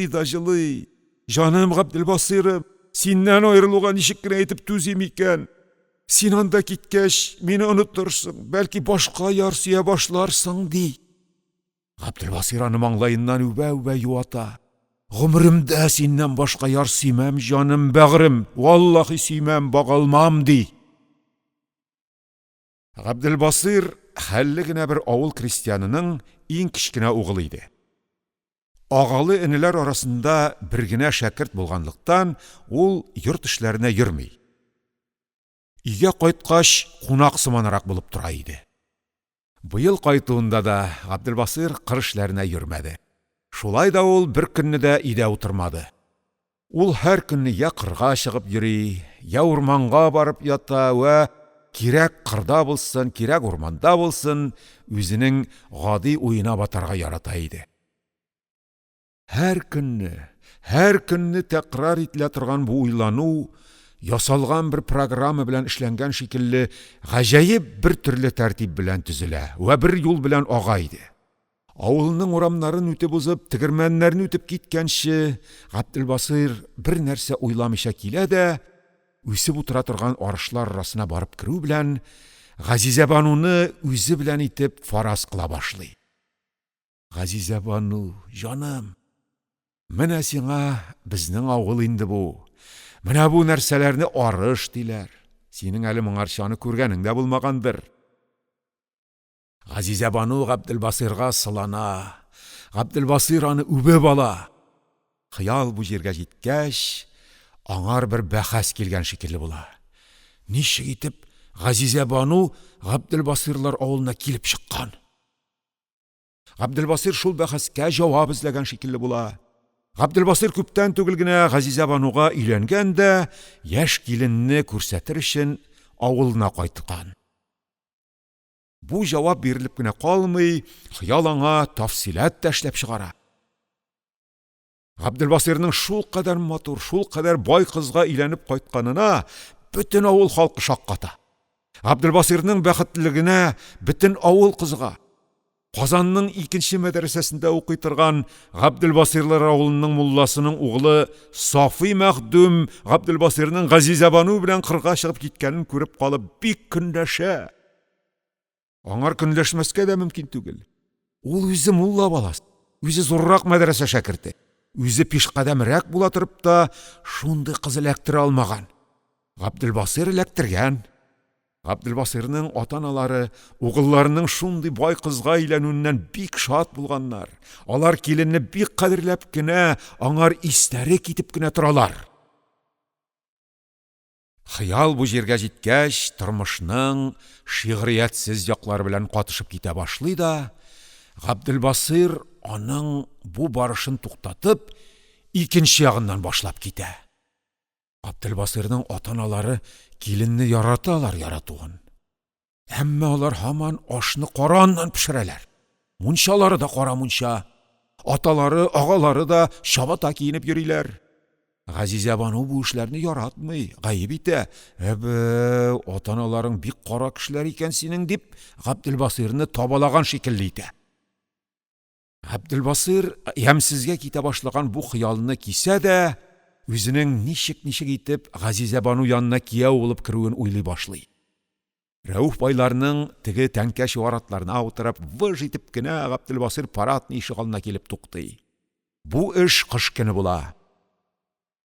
да җылый. Җаным Габделбасирым, синнән аерылуга ничек кенә әйтеп түзим икән? Син анда киткәч, мине онытырсың, бәлки башка яр сөя башларсың ди. Габделбасир аны маңлаеннан үбә-үбә юата. Гомеремдә синнән башка яр сөймәм, җаным, бәгърем, валлаһи сөймәм, багалмам ди. Габделбасир хәлле генә бер авыл крестьянының иң кичкенә угылы иде. Агалы энеләр арасында бер генә шәкерт булганлыктан, ул йорт эшләренә йөрми. Өйгә кайткач, кунак сыманрак булып тора иде. Быел кайтуында да Габделбасир кыр эшләренә йөрмәде. Шулай да ул бер көнне дә өйдә утырмады. Ул һәр көнне я кырга чыгып йөри, я урманга барып ята ва кирәк кырда булсын, кирәк урманда булсын, үзенең гади уена батарга ярата иде. Һәр көнне тәкрар ителә торган бу уйлану ясалган бер программа белән эшләнгән шикелле, гаҗәеп бер төрле тәртип белән төзелә вә бер юл белән ага иде. Авылның урамнарын үтеп узып, тегермәннәрне үтеп киткәнче, Габделбасир бер нәрсә уйламыйча килә дә, үсеп утыра торган арышлар арасына барып керү белән, Газизә бануны үзе белән итеп фараз кыла башлый. Газизә бану, җаным, менә сиңа безнең авыл инде бу. Менә бу нәрсәләрне арыш диләр. Синең әле моңарчаны күргәнең дә булмагандыр. Газизә бану Габделбасирга сылана. Габделбасир аны үбеп ала. Хыял бу җиргә җиткәч, аңар бер бәхәс килгән шикелле була. Ничек итеп Газизә бану Габделбасирлар авылына килеп чыккан? Габделбасир шул бәхәскә җавап эзләгән шикелле була. Габделбасир күптән түгел генә Газизә бануга өйләнгән дә, яшь киленне күрсәтер өчен авылына кайткан. Бу җавап бирелеп кенә калмый, хыял аңа тафсилат тәшләп чыгара. Габделбасирның шул кадәр матур, шул кадәр бай кызга өйләнеп кайтканына бөтен авыл халкы шакката. Габделбасирның бәхетлелегенә бөтен авыл кызга. Казанның 2нче мәдрәсәсендә укый торган Габделбасирлар авылының мулласының углы Сафи Мәхдүм Габделбасирның Газизә бану белән кырга чыгып киткәнен күреп калып бик көнләшә. Аңар көнләшмәскә дә мөмкин түгел. Ул үзе мулла баласы, үзе зуррак мәдрәсә шәкерте, үзе пишкадәмрәк була торып та шундый кыз эләктерә алмаган. Габделбасир эләктергән. Габделбасирның ата-аналары угылларының шундый бай кызга өйләнүеннән бик шат булганнар. Алар киленне бик кадерләп кенә, аңар истәре китеп кенә торалар. Хыял бу җиргә җиткәч, тормышның шигъриятсез яклары белән катышып китә башлый да, Габделбасир аның бу барышын туктатып, икенче ягыннан башлап китә. Габделбасирның ата-аналары киленне яраталар яратуын. Әмма алар һаман ашны караннан пешерәләр. Мунчалары да кара мунча. Аталары, агалары да чабата киенеп йөриләр. Газизә бану бу эшләрне яратмый, гаеп итә. Ата-аналарың бик кара кешеләр икән синең дип, Габделбасирны табалаган шикелле итә. Габделбасир ямсызга китә башлаган бу хыялны кисә дә, үзенең ничек итеп Газизә бану янына кияү булып керүен уйлый башлый. Рәүф байларның теге тәнкә чуаратларына утырып, выж итеп кенә Габделбасир парадный ишек алдына килеп туктый. Бу эш кыш көне була.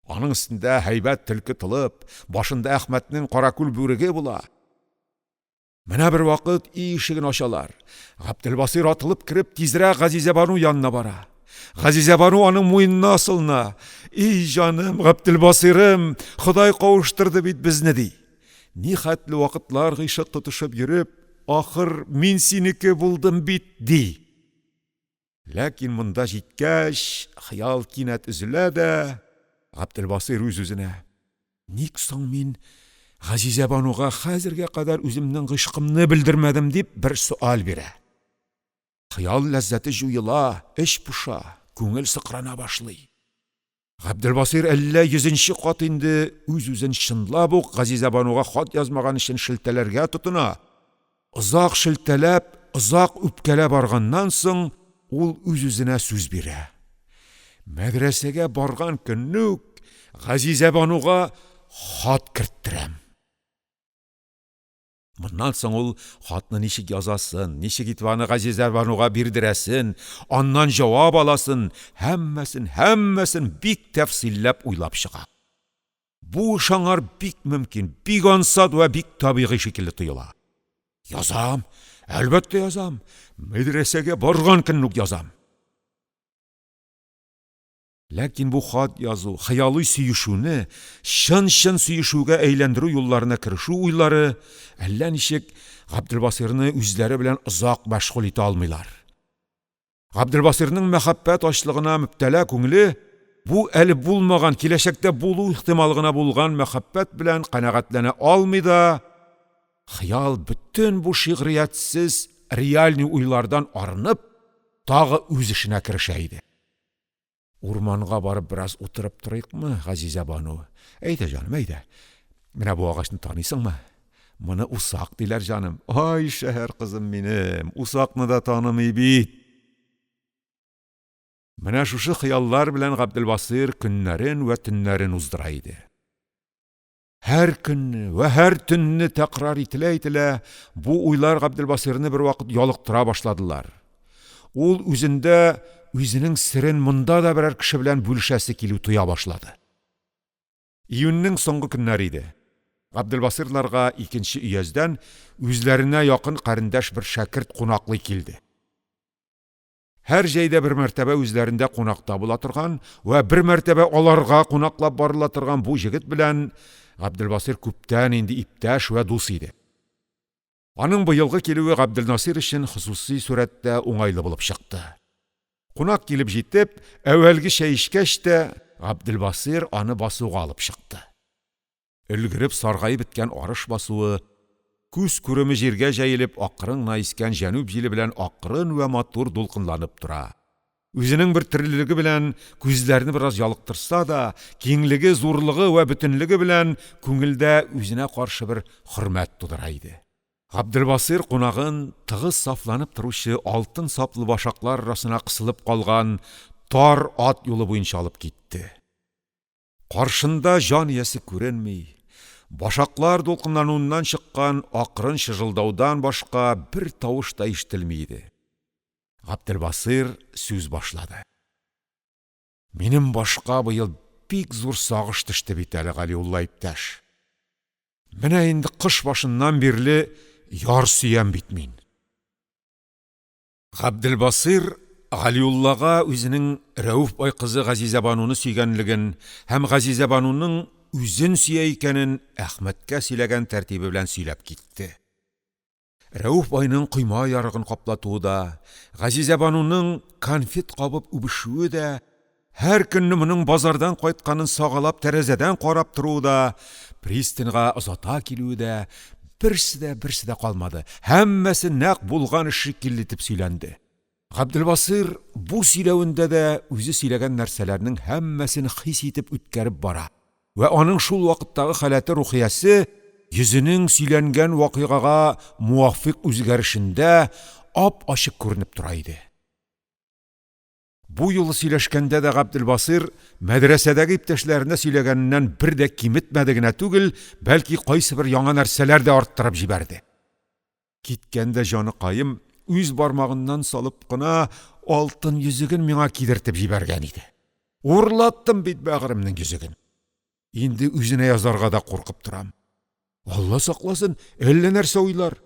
Аның өстендә һәйбәт төлке тылып, башында Әхмәтнең каракүл бүреге була. Менә бер вакыт ишеген ачалар. Габделбасир атылып кирип, тизрәк Газизә бану янына бара. Газизә бану аның муенына асылына. И җаным, Габделбасирым, Ходай кавыштырды бит безне ди. Ни хәтле вакытлар гыйшык тотышып йөреп, ахыр мин синеке булдым бит ди. Ләкин монда җиткәч, хыял кинәт үзелә дә, Габделбасир үз-үзенә: ник соң мин Газизә бануга хәзергә кадәр үземнең гыйшкымны белдермәдем дип бер суал бирә. Хыял ләззәте җуела, эч пуша, күңел сыкрана башлый. Габделбасир әллә 100нче кат инде үз-үзен чынлап ук Газизә бануга хат язмаган өчен шелтәләргә тотына. Озак шелтәләп, озак үпкәләп барганнан соң, ул үз-үзенә сүз бирә. Мәдрәсәгә барган көнне Газизә бануга хат керттерәм. Моннан соң ул хатны ничек язасын, ничек итеп аны Газизә бануга бирдерәсен, аннан җавап аласын, һәммәсен бик тәфсилләп уйлап чыга. Бу эш аңар бик мөмкин, бик ансат вә бик табигый шикелле тоела. Язам, әлбәттә язам. Мәдрәсәгә барган көнне язам. Ләкин бу хат язу, хыялый сөешүне, чын сөешүгә әйләндерү юлларына керешү уйлары әллә ничек Габделбасирны үзләре белән озак мәшгуль итә алмыйлар. Габделбасирның мәхәббәт ачлыгына müptәлә күңеле бу әле булмаган, киләчәктә булу ихтималына булган мәхәббәт белән канәгатьләнә алмый да, хыял бөтен бу шигъриятсез, реальный уйлардан арынып, тагы үз эшенә керешә иде. Урманга барып бераз утырып торыйкмы, Газизә бану? Әйдә җаным, әйдә. Менә бу агачны таныйсыңмы? Моны Усак диләр, җаным. Ай, шәһәр кызым минем, Усакны да танымый бит. Менә шушы хыяллар белән Габделбасир көннәрен вә төннәрен уздыра иде. Һәр көнне вә һәр төнне тәкрар ителә, бу уйлар Габделбасирны бер вакыт ялыктыра башладылар. Ул үзендә үзенең сирен монда да берәр кеше белән бүлешәсе килү туя башлады. Июньнең соңгы көннәре иде. Габделбасирларга икенче өяздән үзләренә якын карындаш бер шәкерт кунаклый килде. Һәр җәйдә бер мәртәбә үзләрендә кунакта була торган вә бер мәртәбә аларга кунаклап барыла торган бу җегет белән Габделбасир күптән инде иптәш вә дус иде. Аның быелгы килүе Габделнасир өчен хусуси сурәттә уңайлы булып чыкты. Кунак килеп җитеп, әүвәлге чәй эчкәч тә Габделбасир аны басуга алып чыкты. Өлгереп саргайып беткән арыш басуы, күз күреме җиргә җәелеп акрын гына искән җануб җиле белән акрын вә матур дулкынланып тора. Үзенең бер төрлелеге белән күзләрне бераз ялыктырса да, киңлеге, зурлыгы вә бөтенлеге белән күңелдә үзенә каршы бер хөрмәт тудыра иде. Габделбасир кунагын тыгыз сафланып торучы алтын саплы башаклар арасына кысылып калган тар ат юлы буенча алып китте. Каршында җан иясе күренми, башаклар дулкынлануыннан чыккан акрын шыжылдаудан башка бер тавыш та ишетелми иде. Габделбасир сүз башлады. Минем башка быел бик зур сагыш төште бит әле, Галиулла иптәш. Менә инде кыш башыннан бирле яр сөям бит мин. Габделбасир Галиуллага үзенең Рәүф бай кызы Газизә бануны сөйгәнлеген һәм Газизә бануның үзен сөя икәнен Әхмәткә сөйләгән тәртибе белән сөйләп китте. Рәүф байның койма ярыгын каплатуы да, Газизә бануның конфет кабып үбешүе дә, һәр көнне моның базардан кайтканын сагалап тәрәзәдән карап торуы да, пристаньга озата килүе дә, берсе дә калмады. Һәммәсе нәкъ булган эш шикелле итеп сөйләнде. Габделбасир бу сөйләвендә дә үзе сөйләгән нәрсәләрнең һәммәсен хис итеп үткәреп бара. Вә аның шул вакыттагы халәте рухиясе йөзенең сөйләнгән вакыйгага муафиq үзгәрешендә ап-ачык күренеп тора иде. Бу юлы сөйләшкәндә дә Габделбасир мәдрәсәдәге иптәшләренә сөйләгәннән бер дә киметмәде генә түгел, бәлки кайсы бер яңа нәрсәләр дә арттырып җибәрде. Киткәндә җаны каем үз бармагыннан салып кына алтын йөзеген миңа кидертеп җибәргән иде. Урлаттым бит бәгыремнең йөзеген. Инде үзенә язарга да куркып торам. Алла сакласын, әллә нәрсә уйлар.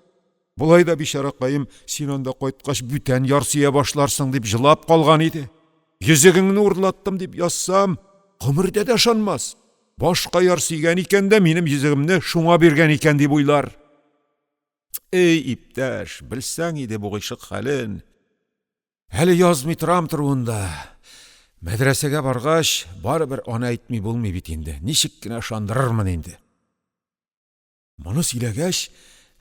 Булай да бишаракаем, син анда кайткач бүтән яр сөя башларсың дип җылап калган иде. Йөзегеңне урлаттым дип язсам, гомердә дә ышанмас. Башка яр сөйгән икән дә минем йөзегемне шуңа биргән икән дип уйлар. Эй, иптәш, белсәң иде бу гыйшык хәлен. Әле язмый торам торуында. Мәдрәсәгә баргач, барыбер аны әйтми булмый бит инде. Ничек кенә ышандырырмын инде. Моны сөйләгәч,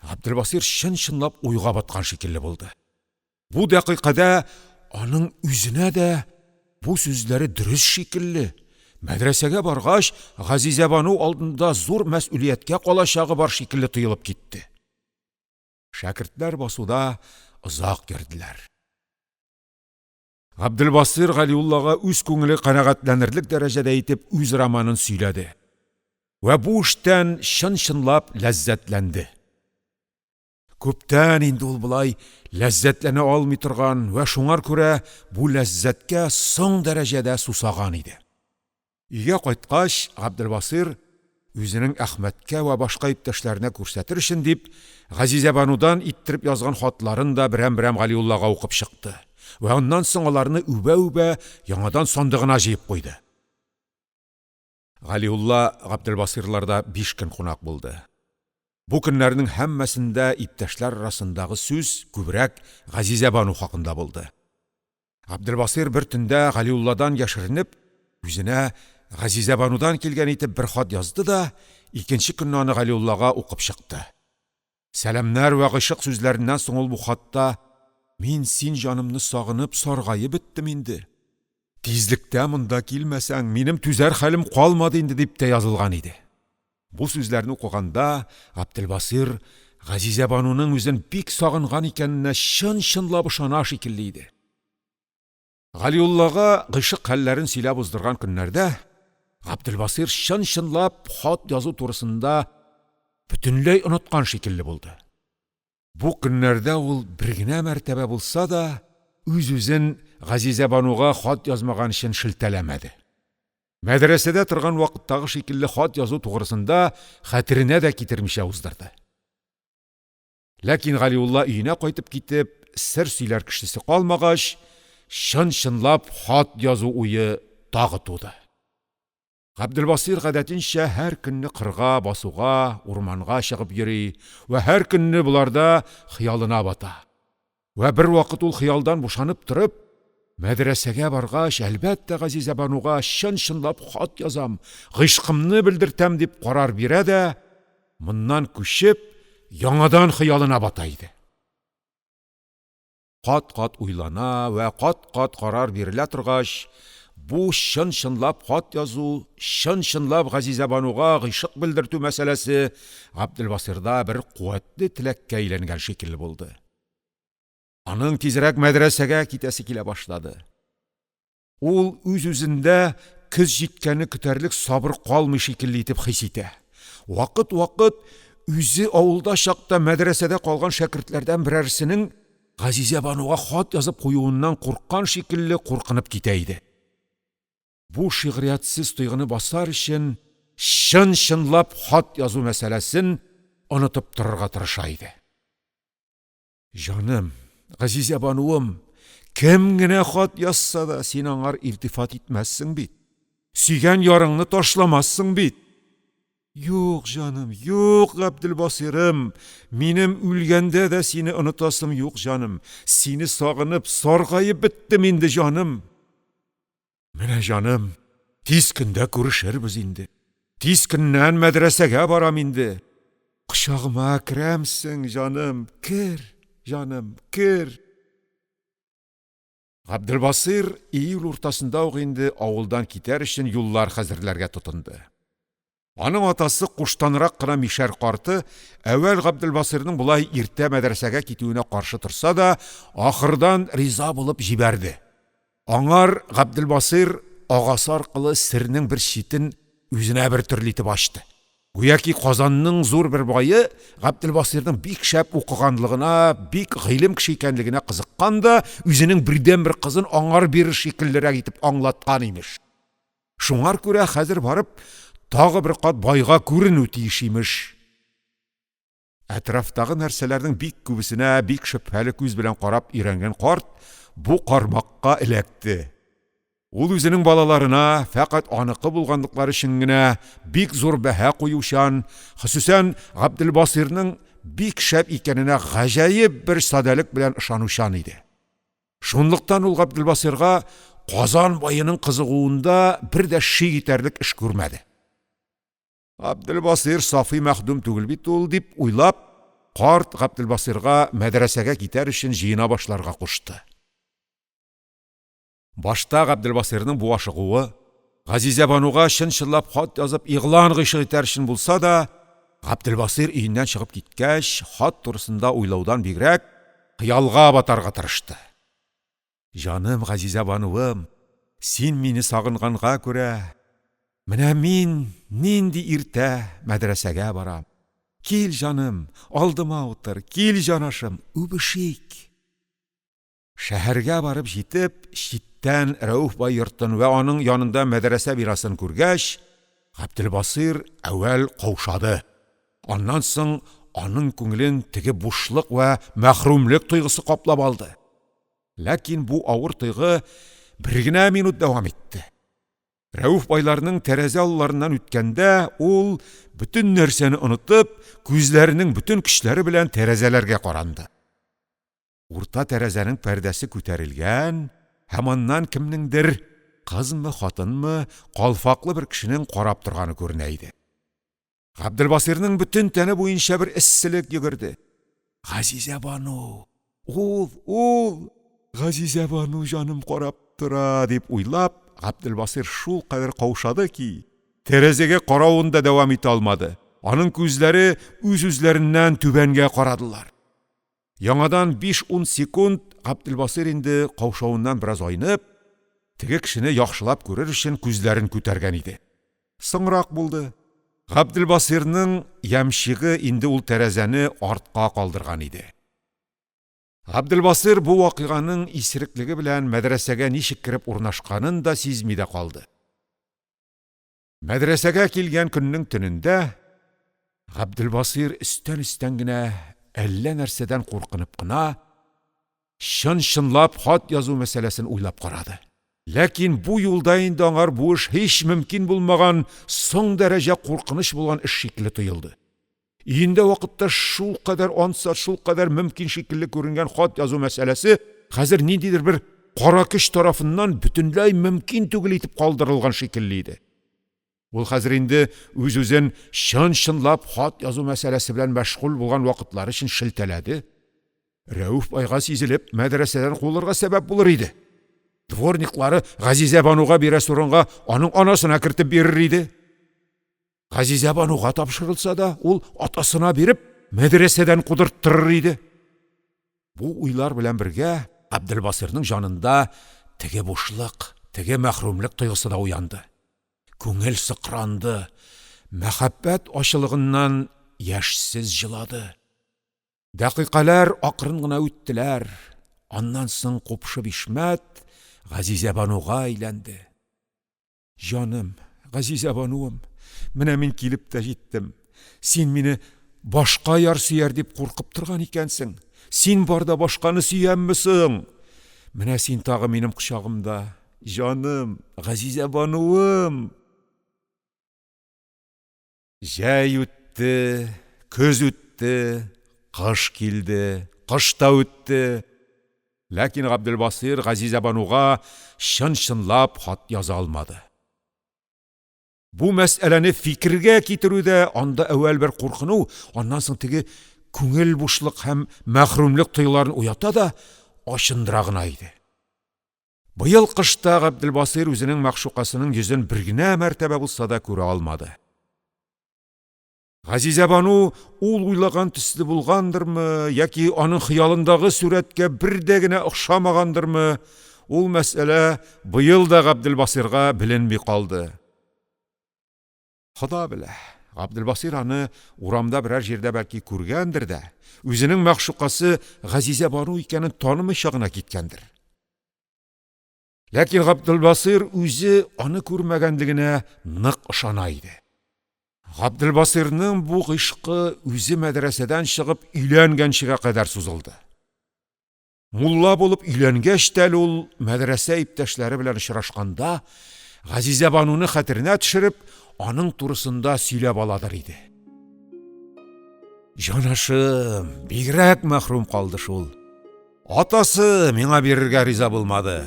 Габделбасир чын-чынлап уйга баткан шикелле булды. Бу дакыйкада аның үзенә дә бу сүзләре дөрес шикелле. Мәдрәсәгә баргач, Газизә бану алдында зур мәс'улияткә калачагы бар шикелле тоелып китте. Шәкертләр басуда озак йөрделәр. Габделбасир Галиуллага үз күңеле канәгатьләнерлек дәрәҗәдә итеп үз романын сөйләде. Вә бу эштән чын-чынлап ләззәтләнде. Күптән инде ул булай ләззәтләнә алмый торган вә шуңар күрә бу ләззәткә соң дәрәҗәдә сусаган иде. Өйгә кайткач, Габделбасир үзенең Әхмәткә вә башка иптәшләренә күрсәтер өчен дип, Газизә банудан иттереп язган хатларын да берәм-берәм Галиуллага укып чыкты. Вә аннан соң аларны үбә-үбә яңадан сандыгына җыеп куйды. Галиулла Габделбасирларда 5 көн кунак булды. Бу көннәрнең һәммәсендә иптәшләр арасындагы сүз күбрәк Газизә бану хакында булды. Габделбасир бер төндә Галиулладан яшеренеп, үзенә Газизә банудан килгән итеп бер хат язды да, икенче көнне аны Галиуллага укып чыкты. Сәламнәр вә гыйшык сүзләреннән соң ул бу хатта: "Мин син җанымны сагынып саргаеп беттем инде. Тизлектә монда килмәсәң, минем түзәр хәлем калмады инде" дип тә язылган иде. Бу сүзләрне укыганда Габделбасир Газизә бануның үзен бик сагынган икәненә чын-чынлап ышана шикелле иде. Галиуллага гыйшык хәлләрен сөйләп уздырган көннәрдә Габделбасир чын-чынлап хат язу турысында бөтенләй оныткан шикелле булды. Бу көннәрдә ул бер генә мәртәбә булса да үз-үзен Газизә бануга хат язмаган өчен шелтәләмәде. Мәдрәсәдә торган вакыттагы шикелле хат язу тугрысында хәтеренә дә китермичә уздырды. Ләкин Галиулла өенә кайтып китеп, сер сөйләр кешесе калмагач, чын-чынлап хат язу уе тагы туды. Габделбасир гадәтенчә һәр көнне кырга, басуга, урманга чыгып йөри ва һәр көнне буларда хыялына бата. Ва бер вакыт ул хыялдан бушанып торып, мәдрәсәгә баргач, әлбәттә Газизә бануга чын-чынлап хат язам, гыйшкымны белдертәм дип карар бирә дә, моннан күчеп, яңадан хыялына бата иде. Кат-кат уйлана ва кат-кат карар бирелә торгач, бу чын-чынлап хат язу, чын-чынлап Газизә бануга гыйшык белдертү мәсьәләсе Габделбасирда бер куәтле теләккә әйләнгән шикелле булды. Аның тизрәк мәдрәсәгә китәсе килә башлады. Ул үз-үзендә көз җиткәне көтәрлек сабыр калмый шикелле итеп хис итә. Вакыт-вакыт үзе авылда чакта мәдрәсәдә калган шәкертләрдән берәрсенең Газизә бануга хат язып куюыннан курккан шикелле куркынып китә иде. Бу шигъриятсыз тойгыны басар өчен чын-чынлап хат язу мәсьәләсен онытып торырга тырыша иде. Җаным, Газизә бануым, кем генә хат язса да син аңар илтифат итмәссең бит. Сөйгән ярыңны ташламассың бит. Юк, җаным, юк, Габделбасирым, минем үлгәндә дә сине онытасым юк, җаным. Сине сагынып, саргаеп биттем инде, җаным. Менә, җаным, тиз көндә күрешербез инде. Тиз көннән мәдрәсәгә барам инде. Кочагыма керәмсең, җаным, кер, җаным, кер. Габделбасир июль уртасында ук инде авылдан китәр өчен юллар хәзерләргә тотынды. Аның атасы куштанрак кына Мишәр карты әвәл Габделбасирның булай иртә мәдрәсәгә китүенә каршы торса да, ахырдан риза булып җибәрде. Аңар Габделбасир агасы аркылы сернең бер читен үзенә бер төрле итеп ачты. Гүяки Казанның зур бер бае Габделбасирның бик шәп укыганлыгына, бик гыйлем кеше икәнлегенә кызыккан да, үзенең бердән бер кызын аңар бирер шикеллерәк итеп аңлаткан имеш. Шуңар күрә хәзер барып тагы бер кат байга күренү тиеш имеш. Әтрафтагы нәрсәләрнең бик күбесенә бик шөбһәле күз белән карап өйрәнгән карт бу кармакка эләкте. Ул үзенең балаларына фақат аныкы булганлыклары өчен генә бик зур бәһа куючан, хусусан Габделбасирның бик шәп икәненә гаҗәеп бер садалык белән ышанучан иде. Шунлыктан ул Габделбасирга Казан байының кызыгуында бер дә шик итәрлек эш күрмәде. Габделбасир Сафи мәхдүм түгел бит ул дип уйлап, карт Габделбасирга мәдрәсәгә китәр өчен җыена башларга кушты. Башта Габделбасирның бу ашыгуы Газизә бануга чын-чынлап хат язып игълан гыйшык итәр өчен булса да, Габделбасир өеннән чыгып киткәч, хат турысында уйлаудан бигрәк хыялга батарга тырышты. Җаным Газизә бануым, син мине сагынганга күрә, менә мин нинди иртә мәдрәсәгә барам. Кил, җаным, алдыма утыр, кил, җанашым, үбешик. Шәһәргә барып җитеп, читтән Рәүф бай йортын ва аның янында мәдрәсә бирасын күргәч, Габделбасир әвәл каушады. Аннан соң аның күңелен теге бушлык ва мәхрүмлек тойгысы каплап алды. Ләкин бу авыр тойгы бер генә минут дәвам итте. Рәүф байларның тәрәзә алларыннан үткәндә, ул бүтән нәрсәне онытып, күзләренең бүтән көчләре белән тәрәзәләргә каранды. Урта тәрәзәнең пәрдәсе күтәрелгән, һәм аннан кемнеңдер, кызмы, хатынмы, калфаклы бер кешенең карап торганы күренә иде. Габделбасирның бүтән тәне буенча бер эсселек йөгерде. Газизә бану, ул, Газизә бану җаным карап тора дип уйлап, Габделбасир шул кадәр каушады ки, тәрәзәгә каравын да дәвам итә алмады. Аның күзләре үз-үзләреннән түбәнгә карадылар. Яңадан 5-10 секунд Габделбасир инде каушавыннан бераз айнып, теге кешене яхшылап күрер өчен күзләрен күтәргән иде. Соңрак булды. Габделбасирның ямшыгы инде ул тәрәзәне артка калдырган иде. Габделбасир бу вакыйганың исереклеге белән мәдрәсәгә ничек кирип урнашканын да сизми дә калды. Мәдрәсәгә килгән көннең төнендә Габделбасир өстән генә әллә нәрсәдән куркынып кына чын-чынлап хат язу мәсьәләсен уйлап карады. Ләкин бу юлда инде аңар бу эш һич мөмкин булмаган, соң дәрәҗә куркыныч булган эш шикелле тоелды. Инде вакытта шул кадәр ансат, шул кадәр мөмкин шикелле күренгән хат язу мәсьәләсе хәзер ниндидер бер кара көч тарафыннан бөтенләй мөмкин түгел итеп калдырылган шикелле иде. Ул хәзер инде үз-үзен чын-чынлап хат язу мәсьәләсе белән мәшгуль булган вакытлар өчен шелтәләде. Рәүф айга сизелеп, мәдрәсәдән кулырга сәбәп булыр иде. Дворниклары Газизә бануга бирә сурынга аның анасына кертеп бирер иде. Газизә бануга тапшырылса да, ул атасына биреп, мәдрәсәдән кудырттырыр иде. Бу уйлар белән бергә Габделбасирның җанында теге бушлык, теге мәхрүмлек тойгысы да уянды. Күңел сыкранды, мәхәббәт ачылыгыннан яшьсез җылады. Дакыйкалар акрын гына үттеләр. Аннан соң купшы Бишмәт Газизә бануга әйләнде. Җаным, Газизә бануым, менә мин килеп тә җиттем. Син мине башка яр сөяр дип куркып торган икәнсең. Син барда башканы сөянмисең. Менә син тагы минем кочагымда. Җаным, Газизә бануым. Җәй үтте, көз үтте, кыш килде, кыш та үтте. Ләкин Габделбасир Газизә бануга чын-чынлап хат яза алмады. Бу мәсьәләне фикергә китерүдә анда әүвәл бер куркыну, аннан соң теге күңел бушлык һәм мәхрүмлек тойларын уята да ачындыра гына иде. Быел кышта Габделбасир үзенең мәгъшукасының йөзен бер генә мәртәбә булса да күрә алмады. Газизә бану ул уйлаган төсле булгандырмы, яки аның хыялындагы сүрәткә бер дә генә охшамагандырмы, ул мәсьәлә быел да Габделбасирга беленми калды. Хода белә, Габделбасир аны урамда берәр җирдә бәлки күргәндер дә, үзенең мәгъшукасы Газизә бану икәнен танымыйча гына киткәндер. Ләкин Габделбасир үзе аны күрмәгәнлегенә нык ышана иде. Габделбасирның бу гыйшкы үзе мәдрәсәдән чыгып өйләнгәнчегә кадәр сузылды. Мулла булып өйләнгәч тә ул мәдрәсә иптәшләре белән очрашканда Газизә бануны хәтеренә төшереп, аның турысында сөйләп аладыр иде. Җанашым, бигрәк мәхрүм калды шул. Атасы миңа бирергә риза булмады.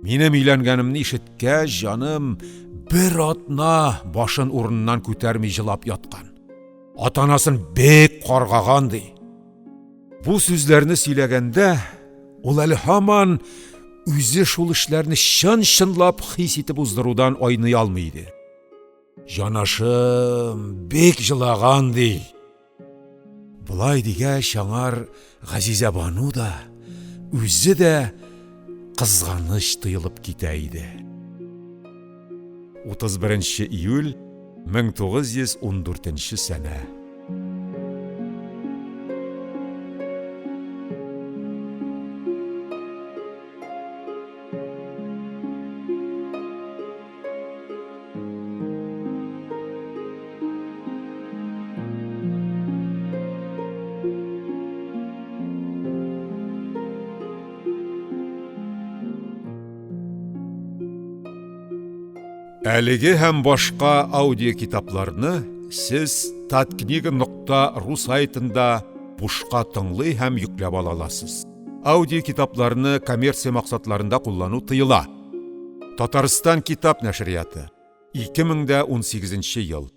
Минем өйләнгәнемне ишеткәч, җаным бер атна башын урыннан күтәрми җылап яткан. Атанасын бек каргаган ди. Бу сүзләрне сөйләгәндә, ул әле һаман үзе шул эшләрне чын-чынлап хис итеп уздырудан айный алмый иде. Җанашым бек җылаган ди. Булай дигәч, аңар Газизә бану да, үзе дә кызганыч тыелып китә иде. 31 июль 1914 сәнә. Әлеге һәм башка аудио китапларны сез tatkniga.ru сайтында бушка тыңлый һәм йөкләп ала аласыз. Аудио китапларны коммерция максатларында куллану тыела. Татарстан китап нәшрияты. 2018 ел.